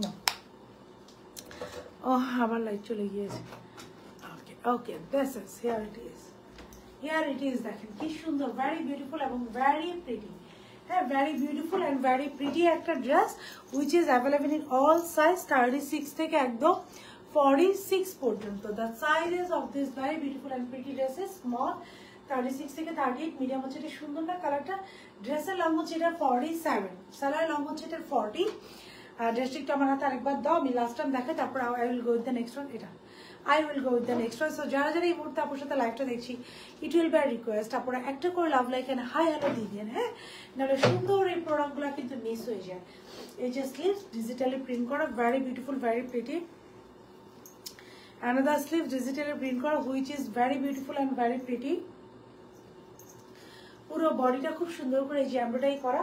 না ও আমার লাইট চলে গিয়েছে। Okay okay this is here it is, here it is. দেখেন কি সুন্দর, ভেরি বিউটিফুল এবং ভেরি প্রিটি। হ্যাঁ very beautiful and very pretty একটা dress which is available in all size, 36 থেকে একদম 46 পর্যন্ত। The sizes of this very beautiful and pretty dresses small, 36 থেকে 38, মিডিয়াম হচ্ছে এটা সুন্দর না কালারটা। ড্রেসের লং হচ্ছে এটা 47, সালোয়ার লং হচ্ছে এটা 40। ড্রেসটা একটু আমার হাতে আরেকবার দাও, আমি লাস্ট টাইম দেখাই, তারপর I will go with the next one. এটা I will go with the next one. So যারা যারা এই মুহূর্তে আপনার সাথে লাইভটা দেখছি, it will be a request আপনারা একটা করে love like and hi hello দিয়ে দেন। হ্যাঁ নাহলে সুন্দর এই প্রোডাক্টগুলো কিন্তু মিস হয়ে যায়। এই যে স্লিভস ডিজিটালি প্রিন্ট করা, very beautiful, very pretty. Another sleeve digitally print করা which is very beautiful and very pretty. পুরো বডিটা খুব সুন্দর করে এই যে এমব্রয়ডারি করা,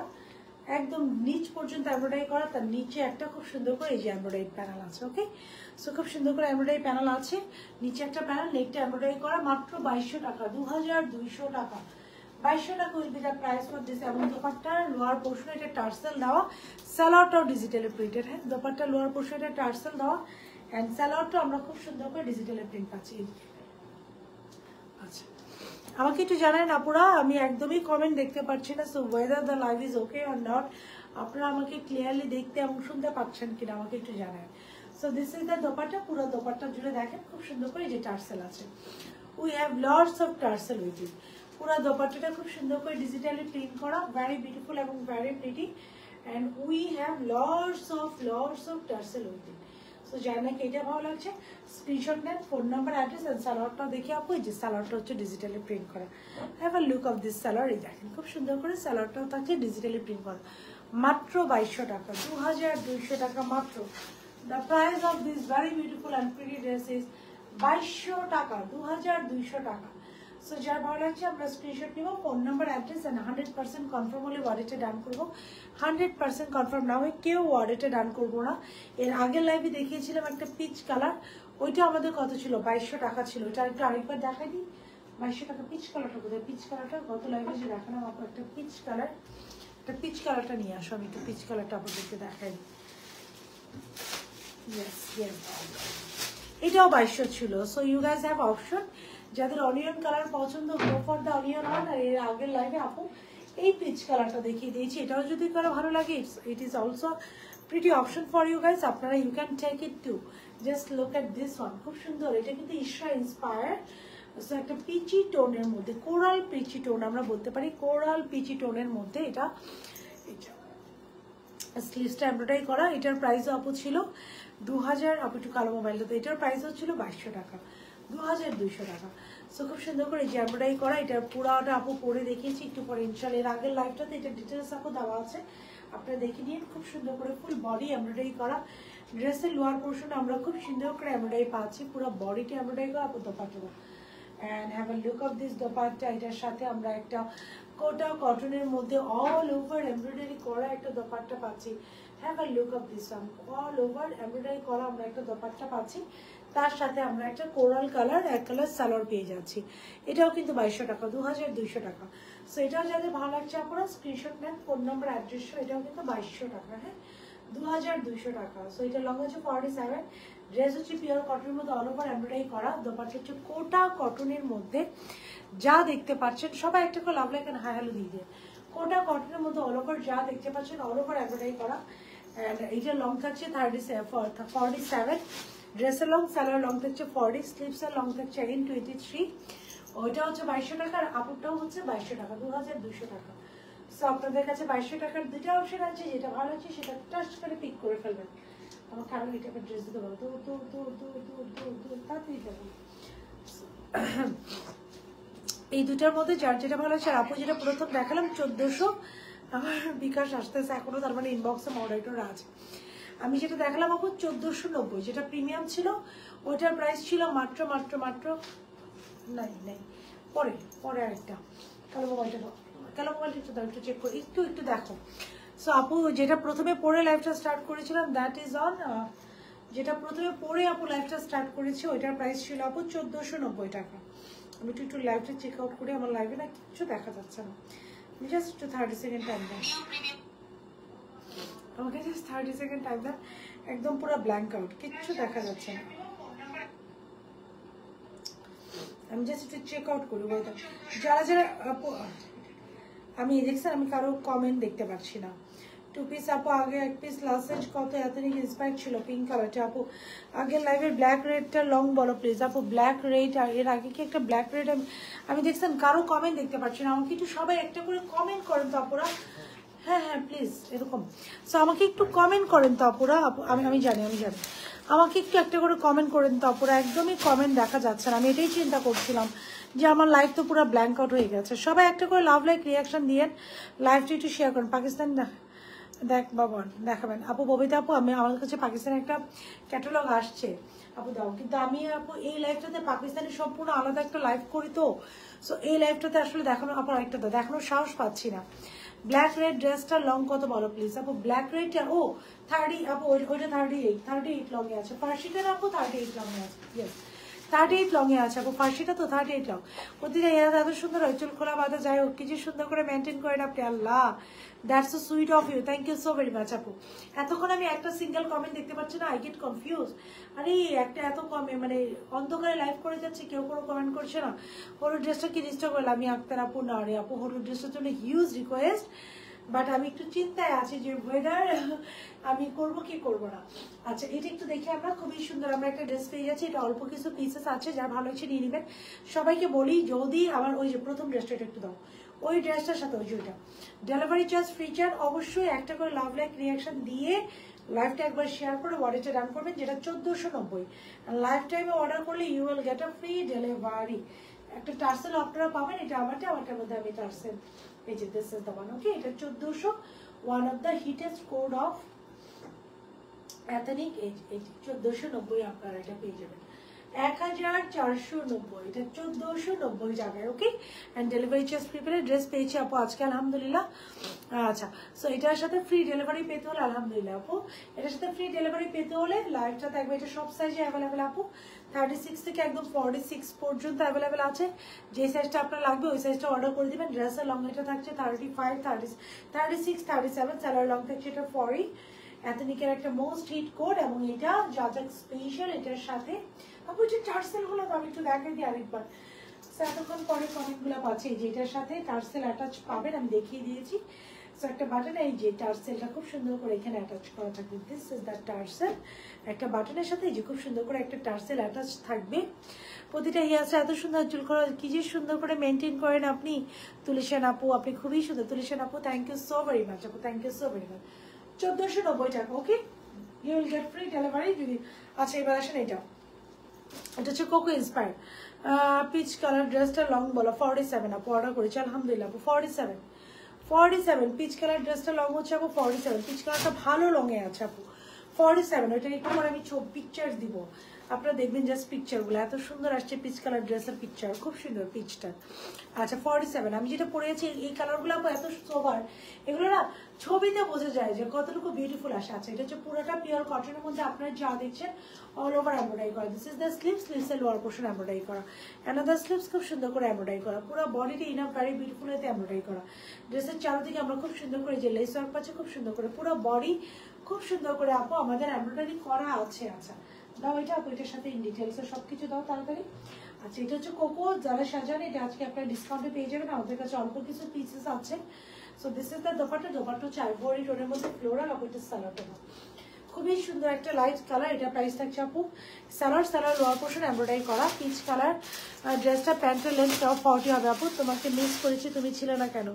একদম নিচ পর্যন্ত এমব্রয়ডারি করা, তার নিচে একটা খুব সুন্দর করে এই যে এমব্রয়ডারি প্যানেল আছে। ওকে সো খুব সুন্দর করে এমব্রয়ডারি প্যানেল আছে, নিচে একটা প্যানেল, নেকটা এমব্রয়ডারি করা, মাত্র 2200 টাকা, 2200 টাকা, 2200 টাকা will be the price for this. এবং দোপাট্টার লোয়ার পোর্শন এটা টার্সেল দেওয়া, সালোয়ারটাও ডিজিটালি প্রিন্টেড। হ্যাঁ দোপাট্টার লোয়ার পোর্শন এটা টার্সেল দেওয়া অ্যান্ড সালোয়ারটা আমরা খুব সুন্দর করে ডিজিটালি প্রিন্ট পাচ্ছি। আচ্ছা আমাকে একটু জানান আপুরা, আমি একদমই কমেন্ট দেখতে পাচ্ছি না। So whether the live is okay or not, আপনারা আমাকে ক্লিয়ারলি দেখতে এবং শুনতে পাচ্ছেন কিনা আমাকে একটু জানান। So this is the dupatta, পুরো দোপাট্টা জুড়ে দেখেন খুব সুন্দর করে যে টার্সেল আছে, we have lots of tassel with it. পুরো দোপাট্টাটা খুব সুন্দর করে ডিজিটালি প্রিন্ট করা, ভেরি বিউটিফুল এবং very pretty, and we have lots of tassel with it. So যার নাকি এটা ভালো লাগছে স্ক্রিনশট নেন, ফোন নাম্বার, অ্যাড্রেস অ্যান্ড সালোয়ারটাও দেখে আপু। এই যে সালোয়ারটা হচ্ছে ডিজিটালি প্রিন্ট করা, have a look of this salwar. এই দেখেন খুব সুন্দর করে সালোয়ারটাও থাকছে ডিজিটালি প্রিন্ট করা, মাত্র 2200 টাকা, 2200 টাকা মাত্র। The price of this very beautiful and pretty dress is 2200 টাকা, 2200 টাকা। সো যার ভালো লাগছে আমরা স্ক্রিনশট নিব, phone number, address and 100% confirm হলে ওয়ালেটে ডান করবো। 100% কনফার্ম না হয়ে কেউ ওয়ালেটে ডান করবো না। এর আগের লাইভে দেখিয়েছিলাম একটা পিচ কালার, ওইটা আমাদের কত ছিল, 2200 টাকা ছিল। ওইটা একটু আরেকবার দেখাই দিই, 2200 টাকা। পিচ কালারটা কোথায়, পিচ কালারটা গত লাইভে যে দেখালাম আপনার একটা পিচ কালার, একটা পিচ কালারটা নিয়ে আসো, আমি একটু পিচ কালারটা আপনাদেরকে দেখাই দিই। ইয়েস ইয়েস এটাও 2200 ছিল। So you guys have option, যাদের অনিয়ন কালার পছন্দ go for the onion one. আর এর আগের লাইভে আপু এই পিচ কালারটা দেখিয়ে দিয়েছি, এটাও যদি কারো ভালো লাগে it is also pretty option for you guys, আপনারা you can take it too. Just look at this one, খুব সুন্দর। এটা কিন্তু ইশরা ইন্সপায়ার, সো একটা পিচি টোনের মধ্যে, কোরাল পিচি টোন আমরা বলতে পারি, কোরাল পিচি টোনের মধ্যে এটা স্লিভসটা এমব্রয়ডারি করা। এটার প্রাইসও আপু ছিল 2000, আপু একটু কালো মোবাইলটা, তো এটার প্রাইসও ছিল 2200 টাকা, 2200 টাকা। সো খুব সুন্দর করে যে এমব্রয়ডারি করা, এটার পুরাটা আপু পরে দেখিয়েছি একটু পরে ইনশাল্লাহ। এর আগের লাইভটাতে এটা ডিটেলস আপু দেওয়া আছে, আপনারা দেখে নিন। খুব সুন্দর করে ফুল বডি এমব্রয়ডারি করা, ড্রেসের লোয়ার পোর্শন আমরা খুব সুন্দর করে এমব্রয়ডারি পাচ্ছি, পুরো বডিটা এমব্রয়ডারি করা আপু dupatta. And have a look of this dupatta. এটার সাথে আমরা একটা কোটা কটনের মধ্যে অল ওভার এমব্রয়ডারি করা একটা দোপাট্টা পাচ্ছি। Have a look of this one, all over embroidery করা আমরা একটা দোপাট্টা পাচ্ছি, তার সাথে আমরা একটা কোরাল কালার, এক কালার সালোয়ার পেয়ে যাচ্ছি। এটাও কিন্তু 2200 টাকা, 2200 টাকা। সো এটাও যাদের ভালো লাগছে আপনারা স্ক্রিনশট নেন, ফোন নাম্বার, অ্যাড্রেস, এটাও কিন্তু 2200 টাকা। হ্যাঁ 2200 টাকা। সো এটা লং হচ্ছে 47, ড্রেস হচ্ছে পিওর কটনের মধ্যে অল ওভার এমব্রয়ডারি করা, দোপাট্টা হচ্ছে কোটা কটনের মধ্যে। যা দেখতে পাচ্ছেন সবাই একটা করে love like and hi hello দিয়ে দেন। কোটা কটনের মধ্যে অল ওভার যা দেখতে পাচ্ছেন অল ওভার এমব্রয়ডারি করা। এইটা লং থাকছে 47, ড্রেসের লং, স্যালোয়ার লং থাকছে 40, স্লিভসের লং থাকছে 23। ওইটা হচ্ছে 2200 টাকা, আর আপুরটাও হচ্ছে 2200 টাকা, 2200 টাকা। সো আপনাদের কাছে 2200 টাকার দুইটা অপশন আছে, যেটা ভালো আছে সেটা টাচ করে পিক করে ফেলবেন। আমার কারণ এটা ড্রেস দিতে পারবো তাড়াতাড়ি যাবো। এই দুটার মধ্যে যার যেটা ভালো আছে। আর আপু যেটা প্রথম দেখালাম 1400, আমার বিকাশ আসতেছে এখনো, তার মানে ইনবক্সে মডারেটর আছে। আমি যেটা দেখালাম আপু 1490, যেটা প্রিমিয়াম ছিল, ওইটার প্রাইস ছিল মাত্র মাত্র মাত্র নাই পরে পরে আরেকটা কালো মোবাইলটা একটু চেক করি, একটু দেখো। সো আপু যেটা প্রথমে পরে লাইফটা স্টার্ট করেছিলাম, দ্যাট ইজ অন, যেটা প্রথমে পরে আপু লাইফটা স্টার্ট করেছি, ওইটার প্রাইস ছিল আপু 1490 টাকা। আমি একটু লাইভটা চেক আউট করি, আমার লাইভে না কিছু দেখা যাচ্ছে না, জাস্ট একটু 30 সেকেন্ড টাইম দেন আমাকে, জাস্ট 30 সেকেন্ড টাইম দেন। একদম পুরো ব্ল্যাঙ্ক আউট, কিচ্ছু দেখা যাচ্ছে না। আমি জাস্ট একটু চেক আউট করি ওয়েদার। যারা যারা আমি দেখছেন, আমি কারো কমেন্ট দেখতে পাচ্ছি না। 2 পিস আপু আগে 1 পিস লাস্ট সেজ কত এতদিন ইন্সপায়ার ছিল পিঙ্ক কালারটা আপু। আগের লাইভের ব্ল্যাক রেডটা লং বলো প্লিজ আপু। ব্ল্যাক রেড, আর এর আগে কি একটা ব্ল্যাক রেড আমি দেখছেন কারো কমেন্ট দেখতে পাচ্ছি না। আমাকে একটু সবাই একটা করে কমেন্ট করেন তো আপুরা। হ্যাঁ প্লিজ এরকম। সো আমাকে একটু কমেন্ট করেন তো আপুরা। আমি জানি আমাকে একটু একটা করে কমেন্ট করেন তো আপুরা। একদমই কমেন্ট দেখা যাচ্ছে না, আমি এটাই চিন্তা করছিলাম যে আমার লাইভ তো পুরো ব্ল্যাঙ্ক আউট হয়ে গেছে। সবাই একটা করে লাভ লাইক রিয়াকশন দিয়ে লাইভটা একটু শেয়ার করেন। পাকিস্তান দেখ বাবা দেখাবেন আপু। ববিতা আপু আমার কাছে পাকিস্তানের একটা ক্যাটালগ আসছে আপু, দাও। কিন্তু আমি আপু এই লাইভটাতে পাকিস্তানের সম্পূর্ণ আলাদা একটা লাইভ করি তো, সো এই লাইভটাতে আসলে দেখানো আপু আরেকটা দাও, দেখানোর সাহস পাচ্ছি না। ব্ল্যাক রেড ড্রেসটা লং কত বলো প্লিজ আপু। ব্ল্যাক রেডটা 30 আপু, ওইটা 38 লংয়ে আছে। ফার্সিটা আপু 38 লংয়ে আছে, ইয়েস 38 লংয়ে আছে আপু। ফার্সিটা তো 38 লং। প্রতিটা এত সুন্দর হয়, চুল খোলা বাঁধা যাই হোক, কিছু সুন্দর করে মেনটেন করেন আপনি। আল্লাহ, that's so sweet of you, thank you so very much আপু। এতক্ষণ আমি একটা সিঙ্গেল কমেন্ট দেখতে পাচ্ছি না, আই গেট কনফিউজ। আরে একটা এত কমে মানে অন্ধকারে লাইভ করে যাচ্ছে, কেউ কোনো কমেন্ট করছে না। হলুদ ড্রেসটা কি রিস্টার করলে আমি আক্তার আপু না রে আপু, হলুদ ড্রেসটার জন্য হিউজ রিকোয়েস্ট, বাট আমি একটু চিন্তায় আছি যে ওয়েদার আমি করব কি করব না। আচ্ছা এটা একটু দেখে আমরা, খুবই সুন্দর আমরা একটা ড্রেস পেয়ে যাচ্ছি। এটা অল্প কিছু পিসেস আছে, যারা ভালো হচ্ছে নিয়ে নেবেন। সবাইকে বলি যদি আমার ওই যে প্রথম ড্রেসটা এটা একটু দাও, ওই ড্রেসটার সাথে ওই যেটা ডেলিভারি চার্জ ফ্রি চার্জ, অবশ্যই একটা করে লাভ লাইক রিয়াকশন দিয়ে লাইভটা একবার শেয়ার করে অর্ডারটা ডান করবেন, যেটা 1490। লাইভ টাইমে অর্ডার করলে you will get a free delivery. একটা টার্সেল আপনারা পাবেন, এটা আমারটার মধ্যে আমি টার্সেল, এই যে this is the one, okay. এটা 1400, one of the hottest code of ethnic. এই 1490 আপনারা এটা পেয়ে যাবেন। 1490, এটা 1490 টাকায়, ওকে। এন্ড ডেলিভারি চার্জ ফ্রি পেলে ড্রেস পেয়েছি আপু আজকে আলহামদুলিল্লাহ। আচ্ছা সো এটার সাথে ফ্রি ডেলিভারি পেতে হলে আলহামদুলিল্লাহ আপু, এটার সাথে ফ্রি ডেলিভারি পেতে হলে লাইভটা থাকবে। এটা সব সাইজে অ্যাভেলেবেল আপু, 36 থেকে একদম 46 পর্যন্ত অ্যাভেলেবেল আছে। যে সাইজটা আপনার লাগবে ওই সাইজটা অর্ডার করে দিবেন। ড্রেসের লং এটা থাকছে 35, 30, 36, 37, স্যালার লং থাকছে এটা 40। এথনিকের একটা মোস্ট হিট কোড, এবং এটা জাজাক স্পেশাল। এটার সাথে আপু যে টার্সেল হলো আমি একটু দেখাই দিই আরেকবার। এতক্ষণ পরে কমেন্টগুলো পাচ্ছি, যেটার সাথে টার্সেল অ্যাটাচ পাবেন আমি দেখিয়ে দিয়েছি। সো একটা বাটন, এই যে টার্সেলটা খুব সুন্দর করে এখানে অ্যাটাচ করা থাকবে। This is the tassel. একটা বাটনের সাথে এই যে খুব সুন্দর করে একটা টার্সেল অ্যাটাচ থাকবে। প্রতিটা ইয়াসটা এত সুন্দর চুল করা, কি যে সুন্দর করে মেনটেন করেন আপনি তুলিশান আপু, আপনি খুবই সুন্দর তুলিশান আপু। Thank you so very much আপু, thank you so very much. 1490 টাকা, okay. You will get free delivery যদি। আচ্ছা এবার আসেন এটা হচ্ছে কোকো ইন্সপায়ার্ড পিচ কালার ড্রেসটা লং বলো 47 আপু অর্ডার করেছি আলহামদুলিল্লাহ আপু। 47 পিচ কালার ড্রেসটা লং হচ্ছে আপু 47। পিচ কালারটা ভালো লংয়ে আছে আপু 47। ওইটা একটু পরে আমি পিকচার দিব, আপনারা দেখবেন জাস্ট পিকচারগুলো এত সুন্দর আসছে। পিচ কালার ড্রেসের পিকচার খুব সুন্দর পিচটা। আচ্ছা 47 আমি যেটা পরেছি এই কালারগুলো এত সোভার, এগুলো না ছবিতে বোঝা যায় যে কতটুকু বিউটিফুল আসে। আচ্ছা এটা হচ্ছে পুরোটা পিওর কটনের মধ্যে আপনারা যা দেখছেন অল ওভার এমব্রয়ডারি করা। দিস ইজ দ্য স্লিভসের লোয়ার পোর্শন এমব্রয়ডারি করা, অ্যানাদার স্লিভস খুব সুন্দর করে এমব্রয়ডারি করা, পুরো বডিতে ইনাফ ভেরি বিউটিফুল এতে এমব্রয়ডারি করা। ড্রেসের চারদিকে আমরা খুব সুন্দর করে যে লেস ওয়ার্ক পাচ্ছি, খুব সুন্দর করে পুরো বডি খুব সুন্দর করে আপু আমাদের এমব্রয়ডারি করা আছে। আচ্ছা দাও এটা আপু, এটার সাথে ইন ডিটেলসে সবকিছু দাও তাড়াতাড়ি। আচ্ছা এটা হচ্ছে কোকো, যারা সাজান এটা আজকে আপনার ডিসকাউন্টে পেয়ে যাবেন, আমাদের কাছে অল্প কিছু পিসেস আছে। So this is the dupatta. Dupatta হচ্ছে আইভরি টোনের মধ্যে ফ্লোরাল, আর এটা সালোয়ারটা। খুবই সুন্দর একটা লাইট কালার। এটা প্রাইস থাকছে আপু সালোয়ার লোয়ার পোর্শন এমব্রয়ডারি করা পিচ কালার। ড্রেসটা প্যান্টের লেন্থটাও 40 হবে আপু। তোমাকে মিস করেছি, তুমি ছিলে না কেন?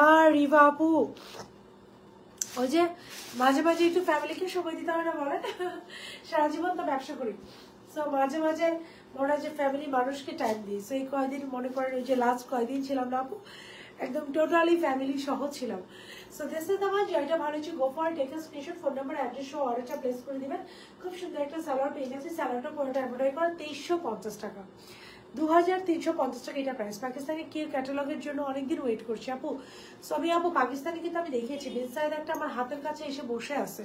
আর রিভা আপু ওই যে মাঝে মাঝে একটু ফ্যামিলিকে সময় দিতে হয় না বলেন? সারা জীবন তো ব্যবসা করি, সো মাঝে মাঝে মনে হয় যে ফ্যামিলি মানুষকে টাইম দিই। সো এই কয়দিন মনে করেন ওই যে লাস্ট কয়দিন ছিলাম না আপু, একদম টোটালি ফ্যামিলি সহ ছিলাম। সো দিস ইজ আমার যেটা ভালো হচ্ছে go for take a screenshot, phone number address সহ অর্ডারটা প্লেস করে দিবেন। খুব সুন্দর একটা সালোয়ার পেয়ে গেছে। সালোয়ারটা পুরোটা এমব্রয়ডারি করা 2350 টাকা, 2350 টাকা এটা প্রাইস। পাকিস্তানি কি ক্যাটালগের জন্য অনেকদিন ওয়েট করছি আপু। সো আমি আপু পাকিস্তানি কিন্তু আমি দেখিয়েছি, বিনসাইড একটা আমার হাতের কাছে এসে বসে আছে।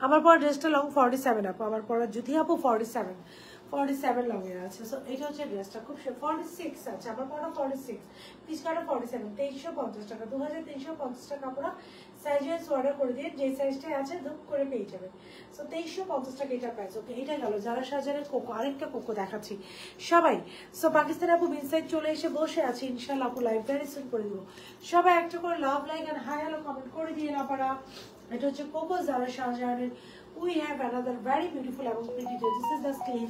আমার পর ড্রেসটা লং 47 আপু, আমার পরা জুতি আপু 47 লং এর আছে। সো এটা হচ্ছে ড্রেসটা খুব 46 আছে, আমার পরা 46, পিস কাটা 47, 2350 টাকা, 2350 টাকা আপনারা সাইজেস অর্ডার করে দিয়ে যে সাইজটাই আছে ধুপ করে পেয়ে যাবেন। সো 2350 টাকা এটা প্রাইস। ওকে, এটা গেল যারা সাজারের কোকো। আরেকটা কোকো দেখাচ্ছি সবাই। সো পাকিস্তান আপু বিনসাইড চলে এসে বসে আছে, ইনশাআল্লাহ আপু লাইভ ভেরি সুন করে দেবো। সবাই একটা করে love like and hi hello comment করে দিয়ে আপনারা। এটা হচ্ছে কোকো জারা শাহজাহানের। We have another very beautiful এবং pretty dress. This is the sleeve.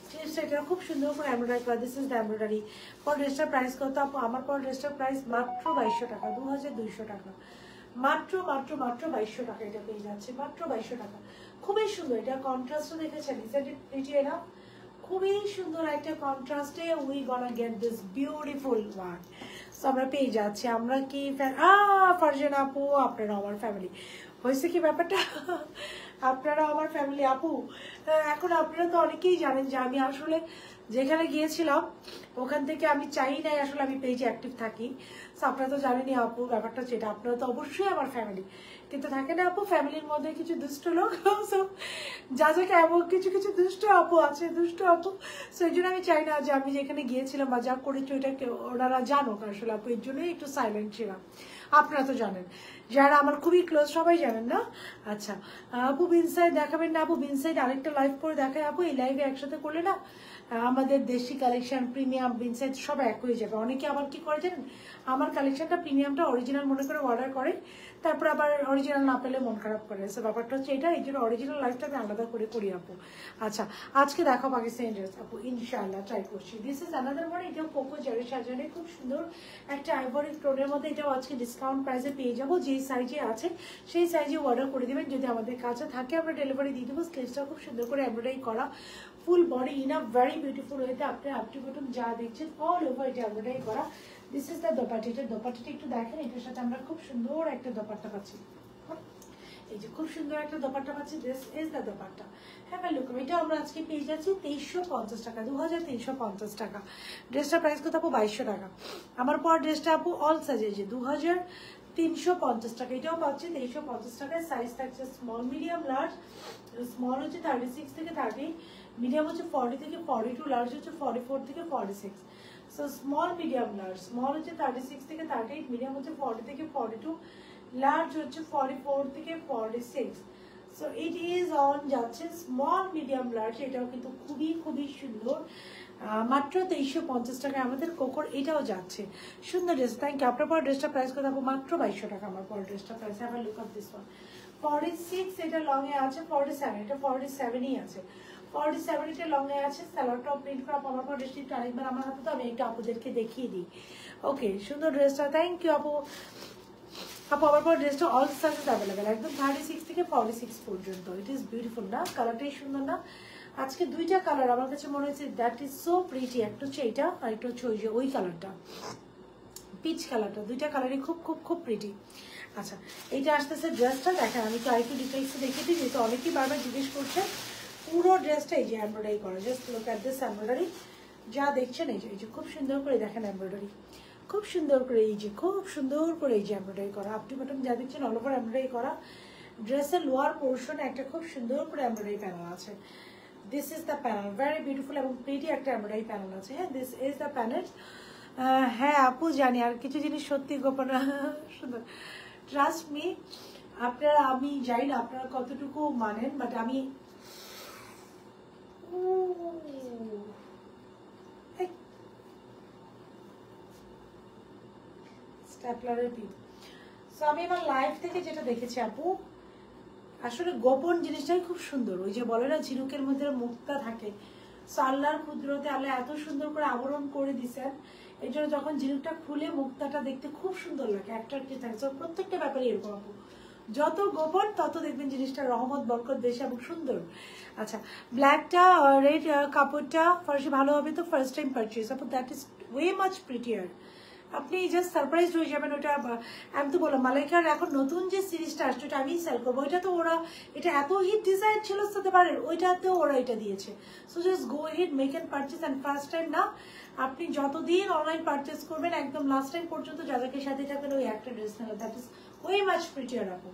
স্লিভসটা এটা খুব সুন্দর করে এমব্রয়ডারি করা। This is the embroidery. পর ড্রেসটার প্রাইস কত আপু? আমার পর ড্রেসটার প্রাইস মাত্র 2200 টাকা, 2200 টাকা, মাত্র মাত্র মাত্র 2200 টাকা এটা পেয়ে যাচ্ছে, মাত্র 2200 টাকা। খুবই সুন্দর। এটা কন্ট্রাস্টও দেখেছেন, ইজন্ট ইট প্রিটি এনাফ? খুবই সুন্দর একটা কন্ট্রাস্টে we gonna get this beautiful one. So আমরা পেয়ে যাচ্ছি। আমরা কি ফারজান আপু আপনারা আমার ফ্যামিলি হয়েছে কি ব্যাপারটা? আপনারা আমার ফ্যামিলি আপু। এখন আপনারা তো অনেকেই জানেন যে আমি আসলে যেখানে গিয়েছিলাম ওখান থেকে আমি চাই নাই আসলে আমি পেজে অ্যাক্টিভ থাকি। আপনারা তো জানেনই আপু ব্যাপারটা যেটা, আপনারা তো অবশ্যই আমার ফ্যামিলি, কিন্তু থাকে না আপু ফ্যামিলির মধ্যে কিছু দুষ্ট লোক, যা যাকে এমন কিছু কিছু দুষ্ট আপু আছে, দুষ্ট আপু। সেই জন্য আমি চাই না যে আমি যেখানে গিয়েছিলাম বা যা করেছি ওইটা ওনারা জানুক আসলে আপু, এর জন্যই একটু সাইলেন্ট ছিলাম। আপনারা তো জানেন, যারা আমার খুবই ক্লোজ সবাই জানেন না? আচ্ছা আপু বিনসাইড দেখাবেন না? আপু বিনসাইড আরেকটা লাইভ করে দেখায় আপু। এই লাইভে একসাথে করলে না আমাদের দেশি কালেকশন প্রিমিয়াম বিনসাইড সব এক হয়ে যাবে। অনেকে আবার কি করে জানেন, আমার কালেকশনটা প্রিমিয়ামটা অরিজিনাল মনে করে অর্ডার করে, তারপর আবার অরিজিনাল না পেলে মন খারাপ করে। সো ব্যাপারটা হচ্ছে এটা, এই জন্য অরিজিনাল লাইফটা আমি আলাদা করে করি আপু। আচ্ছা আজকে দেখো পাকিস্তানি ড্রেস আপু, ইনশাআল্লাহ ট্রাই করছি। This is another one. এটাও কোকো জারি সাজানে খুব সুন্দর একটা আইভরি টোনের মধ্যে। এটাও আজকে ডিসকাউন্ট প্রাইসে পেয়ে যাবো। যেই সাইজে আছে সেই সাইজে অর্ডার করে দেবেন। যদি আমাদের কাছে থাকে আমরা ডেলিভারি দিয়ে দেবো। স্লিভসটা খুব সুন্দর করে এমব্রয়ডারি করা, full body in a very beautiful ওয়েতে আপনি আপ টু বটম যা দেখছেন অল ওভার এটা এমব্রয়ডারি করা। This is the dupatta. এটা দোপাট্টাটা একটু দেখেন, এটার সাথে আমরা খুব সুন্দর একটা দোপাট্টা পাচ্ছি। এই যে খুব সুন্দর একটা দোপাট্টা পাচ্ছি। This is the dupatta. হ্যাঁ লুক, এটা আমরা আজকে পেয়ে যাচ্ছি 2350 টাকা, 2350 টাকা। ড্রেসটা প্রাইস কত আপু? 2200 টাকা। আমার পর ড্রেসটা আপু অল সাইজে যে 2350 টাকা, এটাও পাচ্ছি 2350 টাকায়। সাইজ থাকছে স্মল, মিডিয়াম, লার্জ। স্মল হচ্ছে 36 থেকে 30, মিডিয়াম হচ্ছে 40 থেকে 42, লার্জ হচ্ছে 44 থেকে 46। So small, medium, large. Small হচ্ছে 36 থেকে 38, মিডিয়াম হচ্ছে 40 থেকে 42, লার্জ হচ্ছে 44 থেকে 46। সো ইট ইজ অন যাচ্ছে স্মল, মিডিয়াম, লার্জ। এটাও কিন্তু খুবই খুবই সুন্দর, মাত্র 2350 টাকায় আমাদের কোকোর এটাও যাচ্ছে। সুন্দর ড্রেস। Thank you. আপনার পর ড্রেসটা প্রাইস কত আপু? মাত্র 2200 টাকা আমার পর ড্রেসটা price. Have a look of this one. 46 এটা লং এ আছে, 47 এটা 47ই আছে, 47 এটা লং এ আছে। সালোয়ারটা প্রিন্ট করা। আমার পর ড্রেসটি আরেকবার আমার হাতে, তো আমি একটু আপুদেরকে দেখিয়ে দিই। ওকে, সুন্দর ড্রেসটা। থ্যাংক ইউ আপু। আপু আমার পর ড্রেসটা অল সাইজেস অ্যাভেলেবেল, একদম 36 থেকে 46 পর্যন্ত। ইট ইজ বিউটিফুল না? কালারটাই সুন্দর না? আজকে দুইটা কালার আমার কাছে মনে হয়েছে দ্যাট ইজ সো প্রিটি। একটা হচ্ছে এইটা আর একটা হচ্ছে ওই যে ওই কালারটা, পিচ কালারটা। দুইটা কালারই খুব খুব খুব প্রিটি। আচ্ছা এইটা আসতেছে ড্রেসটা দেখেন, আমি তো আরেকটু ডিটেলসে দেখিয়ে দিই, যেহেতু অনেকেই বারবার জিজ্ঞেস করছে। পুরো ড্রেসটা এই যে এমব্রয়ডারি করা। Just look at this embroidery. যা দেখছেন এই যে খুব সুন্দর করে দেখেন এমব্রয়ডারি, খুব সুন্দর করে এই যে খুব সুন্দর করে এই যে এমব্রয়ডারি করা। আপ টু বটম যা দেখছেন অল ওভার এমব্রয়ডারি করা। ড্রেসের লোয়ার পোর্শনে একটা খুব সুন্দর করে এমব্রয়ডারি প্যানেল আছে। This is the panel, very beautiful এবং প্রিটি একটা এমব্রয়ডারি প্যানেল আছে। হ্যাঁ, দিস ইজ দ্য প্যানেল। হ্যাঁ আপু জানি, আর কিছু জিনিস সত্যি গোপন, সুন্দর। ট্রাস্ট মি, আপনারা, আমি জানি না আপনারা কতটুকু মানেন, বাট আমি স্ট্যাপলারের পিন। সো আমি আমার লাইফ থেকে যেটা দেখেছি আপু, আসলে গোপন জিনিসটাই খুব সুন্দর, ওই যে বলে না ঝিনুকের মধ্যে মুক্তা থাকে, আল্লাহর কুদরতে আল্লাহ এত সুন্দর করে আবরণ করে দিছেন, এই জন্য যখন ঝিনুকটা খুলে মুক্তাটা দেখতে খুব সুন্দর লাগে, অ্যাট্রাক্টিভ থাকে। প্রত্যেকটা ব্যাপারে এরকম আপু, যত গোপন তত দেখবেন জিনিসটা রহমত বরকত বেশি এবং সুন্দর। আচ্ছা, ব্ল্যাকটা রেড কাপড়টা ফার্স্ট ভালো হবে তো ফার্স্ট টাইম পারচেজ আপু, দ্যাট ইজ ওয়ে মাচ প্রিটিয়ার। আপনি জাস্ট সারপ্রাইজ হয়ে যাবেন। ওটা আমি তো বললাম মালাইকার এখন নতুন যে সিরিজটা আসছে ওটা আমি সেল করবো, ওইটা তো ওরা এটা এত হিট ডিজাইন ছিল হতে পারে, ওইটাতেও ওরা এটা দিয়েছে। So just go head make and purchase, and first time না, আপনি যতদিন অনলাইন পারচেজ করবেন একদম লাস্ট টাইম পর্যন্ত যাদেরকে সাথে থাকবেন ওই একটা ড্রেস নেবে, দ্যাট ইজ ওয়ে মাচ প্রিটিয়ার আপু।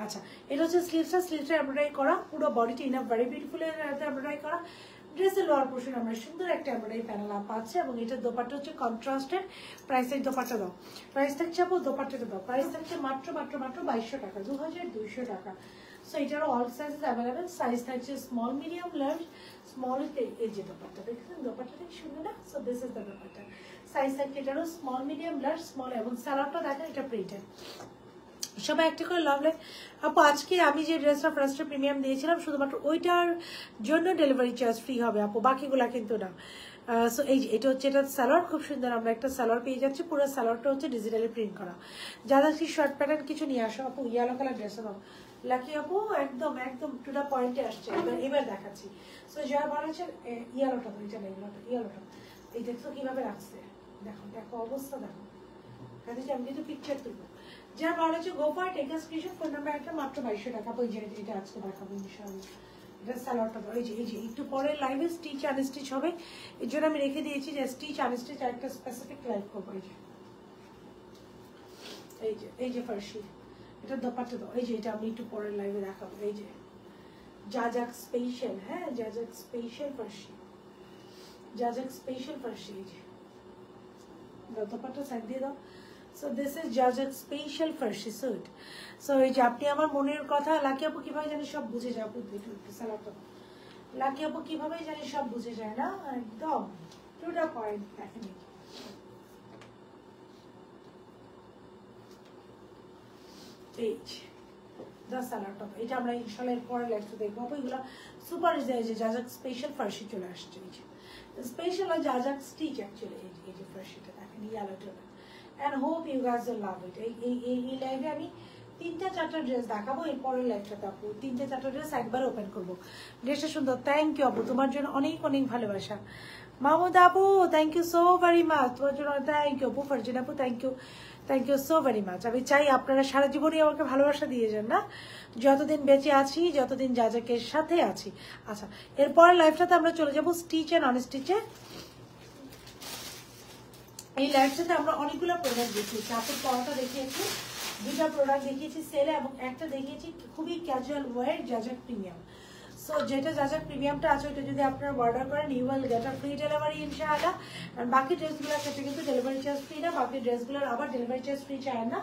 আচ্ছা, এটা হচ্ছে স্লিভসটা এমব্রয়ডারি করা, পুরো বডিটা ইনাফ ভেরি বিউটিফুল এমব্রয়ডারি করা। ড্রেসের লোয়ার পোর্শন আমরা সুন্দর একটা এমব্রয়ডারি প্যানেল পাচ্ছে, এবং এটার দোপাট্টা হচ্ছে কন্ট্রাস্টেড। প্রাইসের দোপাট্টা দাও, প্রাইস থাকছে আপু দোপাট্টাটা দাও, প্রাইস থাকছে মাত্র 2200 টাকা, 2200 টাকা। সো এটারও অল সাইজেস অ্যাভেলেবেল, সাইজ থাকছে স্মল, মিডিয়াম, লার্জ। স্মল এই যে দোপাট্টা দেখছেন, দোপাট্টাটা সুন্দর না? So this is the dupatta, size থাকছে এটারও স্মল, মিডিয়াম, লার্জ, স্মল, এবং সালোয়ারটা দেখেন এটা প্রিন্টেড। সবাই একটা করে লাভ লাইক আপু। আজকে আমি যে ড্রেসটা ফার্স্ট প্রিমিয়াম দিয়েছিলাম শুধুমাত্র ওইটার জন্য ডেলিভারি চার্জ ফ্রি হবে আপু, বাকিগুলা কিন্তু না। সো এই যে এটা হচ্ছে, এটা সালোয়ার খুব সুন্দর, আমরা একটা সালোয়ার পেয়ে যাচ্ছি, পুরো সালোয়ারটা হচ্ছে ডিজিটালি প্রিন্ট করা। যারা কি শর্ট প্যাটার্ন কিছু নিয়ে আসো আপু, ইয়েলো কালার ড্রেস দাও লাকি আপু, একদম একদম টু দা পয়েন্টে আসছে। এবার দেখাচ্ছি। সো যারা ভালো হচ্ছে ইয়েলোটা, এটা না ইয়েলোটা, এই দেখছো কিভাবে রাখছে, দেখো দেখো অবস্থা দেখো, আমি কিন্তু পিকচার তুলবো। যারা ভালো হচ্ছে go for take a screenshot, phone number একটা মাত্র 2200 টাকা। ওই যে এটা আজকে দেখাবো ইনশাআল্লাহ। এটা সালোয়ারটা এই যে একটু পরে লাইভে স্টিচ আনস্টিচ হবে, এর জন্য আমি রেখে দিয়েছি যে স্টিচ আনস্টিচ একটা স্পেসিফিক লাইভ করবো। এই যে ফার্সি, এটা দোপাট্টা দাও, এই যে এটা আমি একটু পরে লাইভে দেখাবো। এই যে জাজাক স্পেশাল, হ্যাঁ জাজাক স্পেশাল ফার্সি, জাজাক স্পেশাল ফার্সি, এই যে দোপাট্টা সাইড দিয়ে দাও। So this is Jajak special farshi suit. So এই যে আপনি আমার মনের কথা, লাকি আপু কিভাবে জানি সব বুঝে যায় আপু, সালাটা লাকি আপু কিভাবে জানি সব বুঝে যায় না, একদম টু দা পয়েন্ট। দেখেন এই দা সালাটা, এটা আমরা ইনশাআল্লাহ পরে লাইভে দেখবো আপু। এগুলো সুপার যে জাজাক স্পেশাল ফার্সি চলে আসছে, এই যে স্পেশাল আর জাজাক স্টিচ অ্যাকচুয়ালি। এই যে ফার্সিটা দেখেন ইয়েলোটা, and hope you guys will love it. এই লাইভে আমি 3-4টা ড্রেস দেখাবো, এর পরের লাইভটাতে আপু 3-4টা ড্রেস একবার ওপেন করবো। ড্রেসটা সুন্দর, থ্যাংক ইউ আপু, তোমার জন্য অনেক অনেক ভালোবাসা। মাহমুদ আপু thank you so very much, তোমার জন্য থ্যাংক ইউ আপু। ফারজিন আপু thank you so very much. আমি চাই আপনারা সারা জীবনই আমাকে ভালোবাসা দিয়ে যান না, যতদিন বেঁচে আছি, যতদিন জাজাকের সাথে আছি। আচ্ছা, এরপরের লাইভটাতে আমরা চলে যাবো স্টিচ অ্যান্ড আনস্টিচে। এই লাইভটাতে আমরা অনেকগুলো প্রোডাক্ট দেখিয়েছি, আপুর পড়াটা দেখিয়েছি, 2টা প্রোডাক্ট দেখিয়েছি সেলে, এবং একটা দেখিয়েছি খুবই ক্যাজুয়াল ওয়্যার জাজাক প্রিমিয়াম। সো যেটা জাজাক প্রিমিয়ামটা আছে ওইটা যদি আপনারা অর্ডার করেন you will get a free delivery ইনশাআল্লাহ। আর বাকি ড্রেসগুলোর ক্ষেত্রে কিন্তু ডেলিভারি চার্জ ফ্রি না, বাকি ড্রেসগুলোর আবার ডেলিভারি চার্জ ফ্রি চায় না।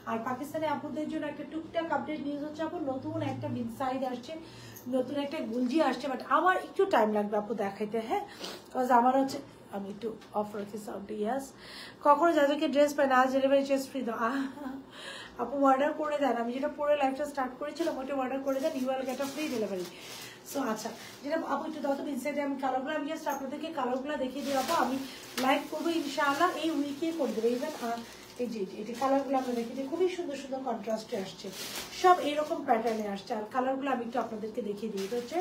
আর পাকিস্তানে আপুদের জন্য একটা টুকটাক আপডেট নিউজ হচ্ছে আপু, নতুন একটা বিগ সাইজ আসছে, নতুন একটা গুলজি আসছে, বাট আমার একটু টাইম লাগবে আপু দেখাইতে, হ্যাঁ বিকজ আমার হচ্ছে আমি একটু অফ রাখি সাউন্ডে। ইয়াস, কখনো যাদেরকে ড্রেস পাই না, আজ ডেলিভারি চার্জ ফ্রি দাও আপু, অর্ডার করে দেন। আমি যেটা পরে লাইভটা স্টার্ট করেছিলাম ওইটা অর্ডার করে দেন, you will get a free delivery. So আচ্ছা, যেটা আপু একটু দাও তো ইনসাইডে, আমি কালারগুলো আমি জাস্ট আপনাদেরকে কালারগুলো দেখিয়ে দিই আপু। আমি লাইভ করবো ইনশাআল্লাহ এই উইকে করে দেবো। ইভেন এই যে এই কালারগুলো আমরা দেখি যে খুবই সুন্দর সুন্দর কন্ট্রাস্টে আসছে, সব এরকম প্যাটার্নে আসছে। আর কালারগুলো আমি একটু আপনাদেরকে দেখিয়ে দিই। এটা হচ্ছে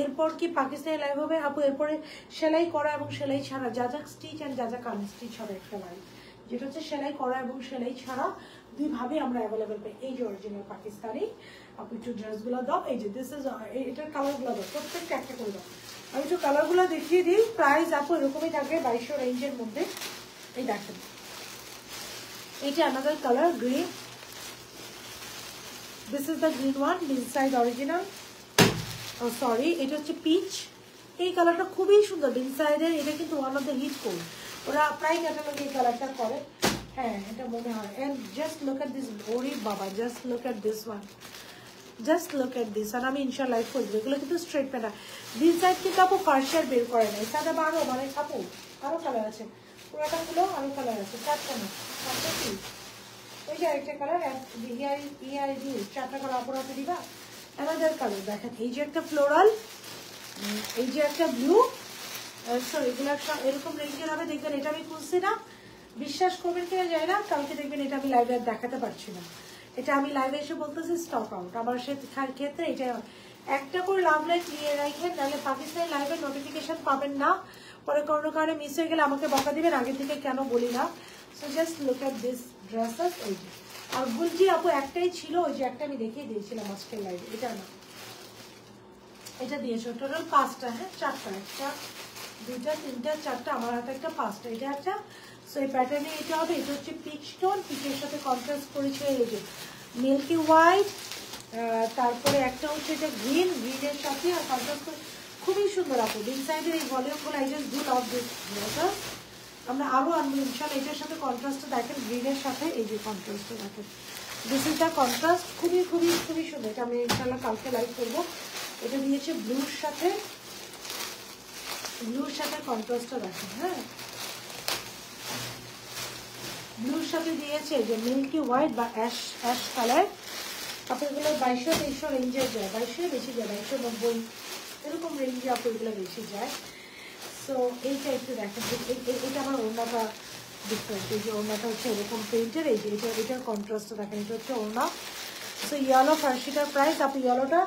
এরপর কি পাকিস্তানি লাইভ হবে আপু, এরপরে সেলাই করা এবং সেলাই ছাড়া জাজাক স্টিচ অ্যান্ড জাজাক আনস্টিচ হবে একটা লাইভ, যেটা হচ্ছে সেলাই করা এবং সেলাই ছাড়া দুইভাবে আমরা অ্যাভেলেবেল পাই। এই যে অরিজিনাল পাকিস্তানি আপু, একটু ড্রেসগুলো দাও। এই যে দিস ইজ এটার কালারগুলো দাও, প্রত্যেকটা একটা করে দাও। আমি একটু কালারগুলো দেখিয়ে দিই। প্রাইস আপু এরকমই থাকবে 2200 রেঞ্জের মধ্যে। এই দেখেন, এটা another color green, this is the green one, this side original, oh sorry, এটা হচ্ছে পিচ। এই কালারটা খুবই সুন্দর, ইনসাইডের এটা কিন্তু one of the hit code, ওরা প্রায় ক্যাটালগে এই কালারটা করে, হ্যাঁ এটা মনে হয়। And just look at this, ওরে বাবা just look at this one, just look at this. আর আমি ইনশাআল্লাহ লাইভ করবো, এগুলো কিন্তু স্ট্রেট প্যান্ট। দিস সাইড কিন্তু আপু ফার্স্ট আর বের করে নাই, সাদা বারো মানে আপু আরো কালার আছে, পুরোটা গুলো আরো কালার আছে, 4টা না 4টা কি, ওই যে আরেকটা কালার, 4টা কালার অপরাধ দিবা, অ্যানাদার কালার দেখেন, এই যে একটা ফ্লোরাল, এই যে একটা ব্লু, সরি এগুলো এরকম রেঞ্জের হবে। দেখবেন এটা আমি খুঁজছি না, বিশ্বাস করবেন কিনা যায় না, কালকে দেখবেন এটা আমি লাইভে দেখাতে পারছি না, এটা আমি লাইভে এসে বলতেছি স্টক আউট। আমার সে ক্ষেত্রে এটা একটা করে লাভ লাইট নিয়ে রাখেন, নাহলে পাকিস্তানি লাইভের নোটিফিকেশন পাবেন না, পরে কোনো কারণে মিস হয়ে গেলে আমাকে বকা দিবেন আগে থেকে কেন বলি না। So just look at this dresses. এই যে আর গুলজি আপু একটাই ছিল, ওই যে একটা আমি দেখিয়ে দিয়েছিলাম আজকের লাইভে, এটা না, এটা দিয়েছো টোটাল 5টা, হ্যাঁ 4টা, 1টা 2টা 3টা 4টা, আমার হাতে একটা 5টা, এটা একটা। সো এই প্যাটার্নে এটা হবে, এটা হচ্ছে পিচ টোন, পিচের সাথে কন্ট্রাস্ট করেছে এই যে মিল্কি হোয়াইট, তারপরে একটা হচ্ছে এটা গ্রিন, গ্রিনের সাথে আর কন্ট্রাস্ট খুবই সুন্দর আপু। ইনসাইডের এই ভলিউমগুলো I just do love this dresses. আমরা আরও আনবো ইনশাল্লাহ। এটার সাথে কন্ট্রাস্টটা দেখেন, গ্রিনের সাথে এই যে কন্ট্রাস্টটা দেখেন, দিস ইজ দ্য কন্ট্রাস্ট, খুবই খুবই খুবই সুন্দর। এটা আমি ইনশাল্লাহ কালকে লাইভ করবো। এটা দিয়েছে ব্লুর সাথে, ব্লুর সাথে কন্ট্রাস্টটা দেখেন, হ্যাঁ ব্লুর সাথে দিয়েছে যে মিল্কি হোয়াইট বা অ্যাশ অ্যাশ কালার। কাপড়গুলো 2200-2300 রেঞ্জে যায়, 2200 বেশি যায়, 2290 এরকম রেঞ্জে কাপড়গুলো বেশি যায়। সো এইটা একটু দেখেন, এটা আমার ওড়নাটা ডিফারেন্ট, এই যে ওড়নাটা হচ্ছে এরকম প্রিন্টের, এই যে এটার কন্ট্রাস্টটা দেখেন, এটা হচ্ছে ওড়না। সো ইয়েলো ফার্সিটার প্রাইস, আপনি ইয়েলোটা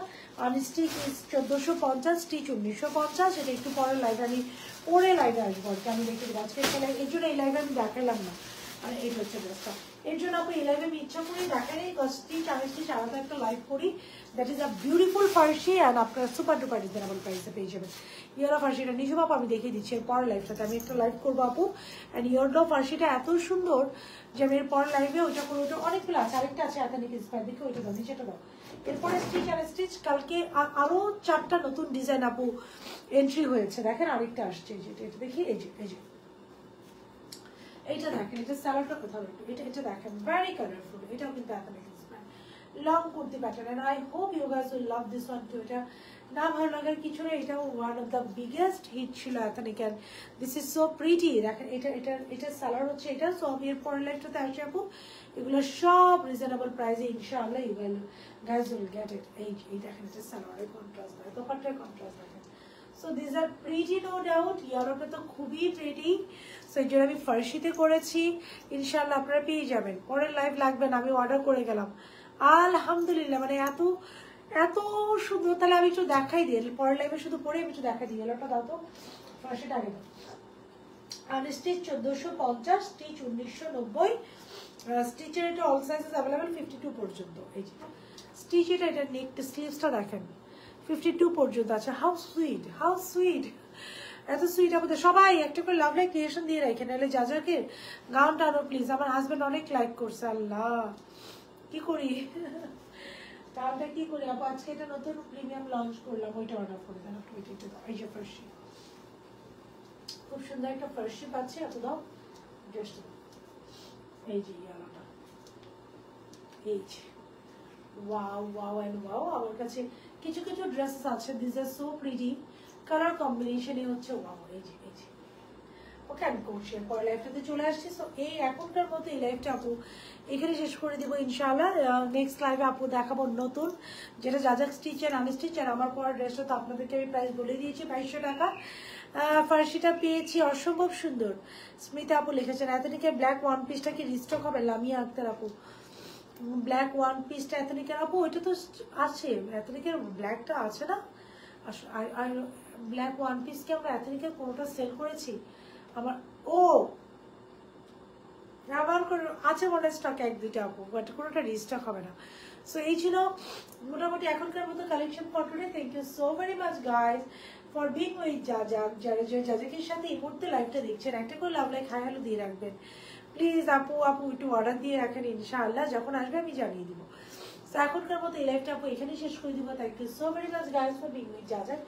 আনস্টিচ 1450, স্টিচ 1950। এটা একটু পরে লাইভে আমি পরে লাইভে আসবো আর কি, আমি দেখে দেবো আজকে খেলে, এর জন্য এই লাইভে আমি দেখালাম না, মানে এটা হচ্ছে ড্রেসটা। এর জন্য আপনি এই লাইভে আমি ইচ্ছা করি দেখাই, স্টিচ আনস্টিচ আলাদা একটা লাইভ করি। That is a beautiful Farsi and আপনার সুপার ডুপার রিজনেবল প্রাইসে পেয়ে যাবেন। ইয়েলো ফার্সিটা নিজে আপু আমি দেখিয়ে দিচ্ছি, এর পরের লাইভটাতে আমি একটা লাইভ করবো আপু। অ্যান্ড ইয়েলো ফার্সিটা এত সুন্দর যে আমি এর পরের লাইভে ওইটা করে, ওটা অনেকগুলো আছে, আরেকটা আছে একানিক ইন্সপায়ার, দেখে ওইটা দাও, নিচেটা দাও। এরপরে স্টিচ আর স্টিচ কালকে আরো 4টা নতুন ডিজাইন আপু এন্ট্রি হয়েছে, দেখেন আরেকটা আসছে, এই যে এটা দেখি, এই যে এইটা দেখেন, এটা স্যালাডটা কোথাও একটু, এটা দেখেন ভেরি কালারফুল, এটাও কিন্তু একানিক inspire long kurti pattern. And I hope you guys will love this one too. এটা না ভালো লাগার কিছু নেই, এটাও one of the biggest hit ছিল এথনিক, and this is so pretty. দেখেন এটা সালার হচ্ছে এটা। সো আমি এর পরের লাইফটাতে আসি আপু, এগুলো সব রিজনেবল প্রাইসে ইনশাআল্লাহ you will guys will get it. এই দেখেন, এটা সালোয়ারের কন্ট্রাস্ট দেখেন, দোপাট্টার কন্ট্রাস্ট দেখেন। So this are pretty no doubt, ইয়েলোটা তো খুবই প্রিটি। সো এই জন্য আমি ফার্সিতে করেছি, ইনশাআল্লাহ আপনারা পেয়ে যাবেন। পরের লাইভ লাগবে না, আমি অর্ডার করে গেলাম আলহামদুলিল্লাহ, মানে এত এত সুন্দর। তাহলে আমি একটু দেখাই দিই, পরের লাইভে শুধু পরে আমি একটু দেখাই দিই। ইয়েলোটা দাও তো, ফার্সিটা আগে দাও। আনস্টিচ 1450, স্টিচ 1990, স্টিচের এটা অল সাইজেস অ্যাভেলেবেল 52 পর্যন্ত। এই যে স্টিচ, এটা নেক স্লিভসটা দেখেন 52 পর্যন্ত আছে। হাউ সুইট, হাউ সুইট, এত সুইট। আমাদের সবাই একটা করে লাভ লাইক ক্রিয়েশন দিয়ে রাখেন, নাহলে যাকে গাউনটা আনো প্লিজ। আমার হাজবেন্ড অনেক লাইক করছে, আল্লাহ কি করি গাউনটা কি করি আপু। আজকে এটা নতুন প্রিমিয়াম লঞ্চ করলাম, ওইটা অর্ডার করে দেন আপু। এটা দাও, এই যে ফার্সি, খুব সুন্দর একটা ফার্সি পাচ্ছি, এত দাও ড্রেসটা। এই যে ইয়ালাটা, এই যে ওয়াও ওয়াও এন্ড ওয়াও। আমার কাছে কিছু কিছু ড্রেসেস আছে, this are so pretty, colour কম্বিনেশনে হচ্ছে ওয়াও। এই যে ওকে আমি করছি, পরে লাইফটাতে চলে আসছি। সো এই এখনকার মতো এই লাইফটা আপু এখানে শেষ করে দিব ইনশাআল্লাহ। নেক্সট লাইভে আপু দেখাবো নতুন, যেটা যাজাক স্টিচ আর আনস্টিচ। আর আমার পর ড্রেসটা তো আপনাদেরকে আমি প্রাইস বলে দিয়েছি, 2200 টাকা। ফার্সিটা পেয়েছি অসম্ভব সুন্দর। স্মিতা আপু লিখেছেন এতনিকের ব্ল্যাক ওয়ান পিসটা কি রিস্টক হবে? লামিয়া আক্তার আপু, ব্ল্যাক ওয়ান পিসটা এতনিকের আপু ওইটা তো আছে, এতনিকের ব্ল্যাকটা আছে না। আর ব্ল্যাক ওয়ান পিস কি আমরা এতনিকের কোনোটা সেল করেছি? আমার আমার আছে মনে স্টক 1-2টা আপু, বাট কোনোটা রিস্টক হবে না। সো এই ছিল মোটামুটি এখনকার মতো collection for today. Thank you so very much guys for being with যাজাকের সাথে এই মুহূর্তে লাইভটা দেখছেন। একটা করে লাভ লাইক হাই হ্যালো দিয়ে রাখবেন প্লিজ আপু একটু অর্ডার দিয়ে রাখেন, ইনশাআল্লাহ যখন আসবে আমি জানিয়ে দিব। সো এখনকার মতো এই লাইভটা আপু এখানেই শেষ করে দিব। Thank you so very much guys for being with Jazak.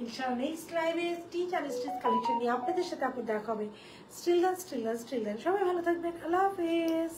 ইনশাআল্লাহ নেক্সট লাইভে স্টিচ আর স্টিচ কালেকশন নিয়ে আপনাদের সাথে আপু দেখা হবে। স্টিল গান সবাই ভালো থাকবেন, আল্লাহ হাফেজ।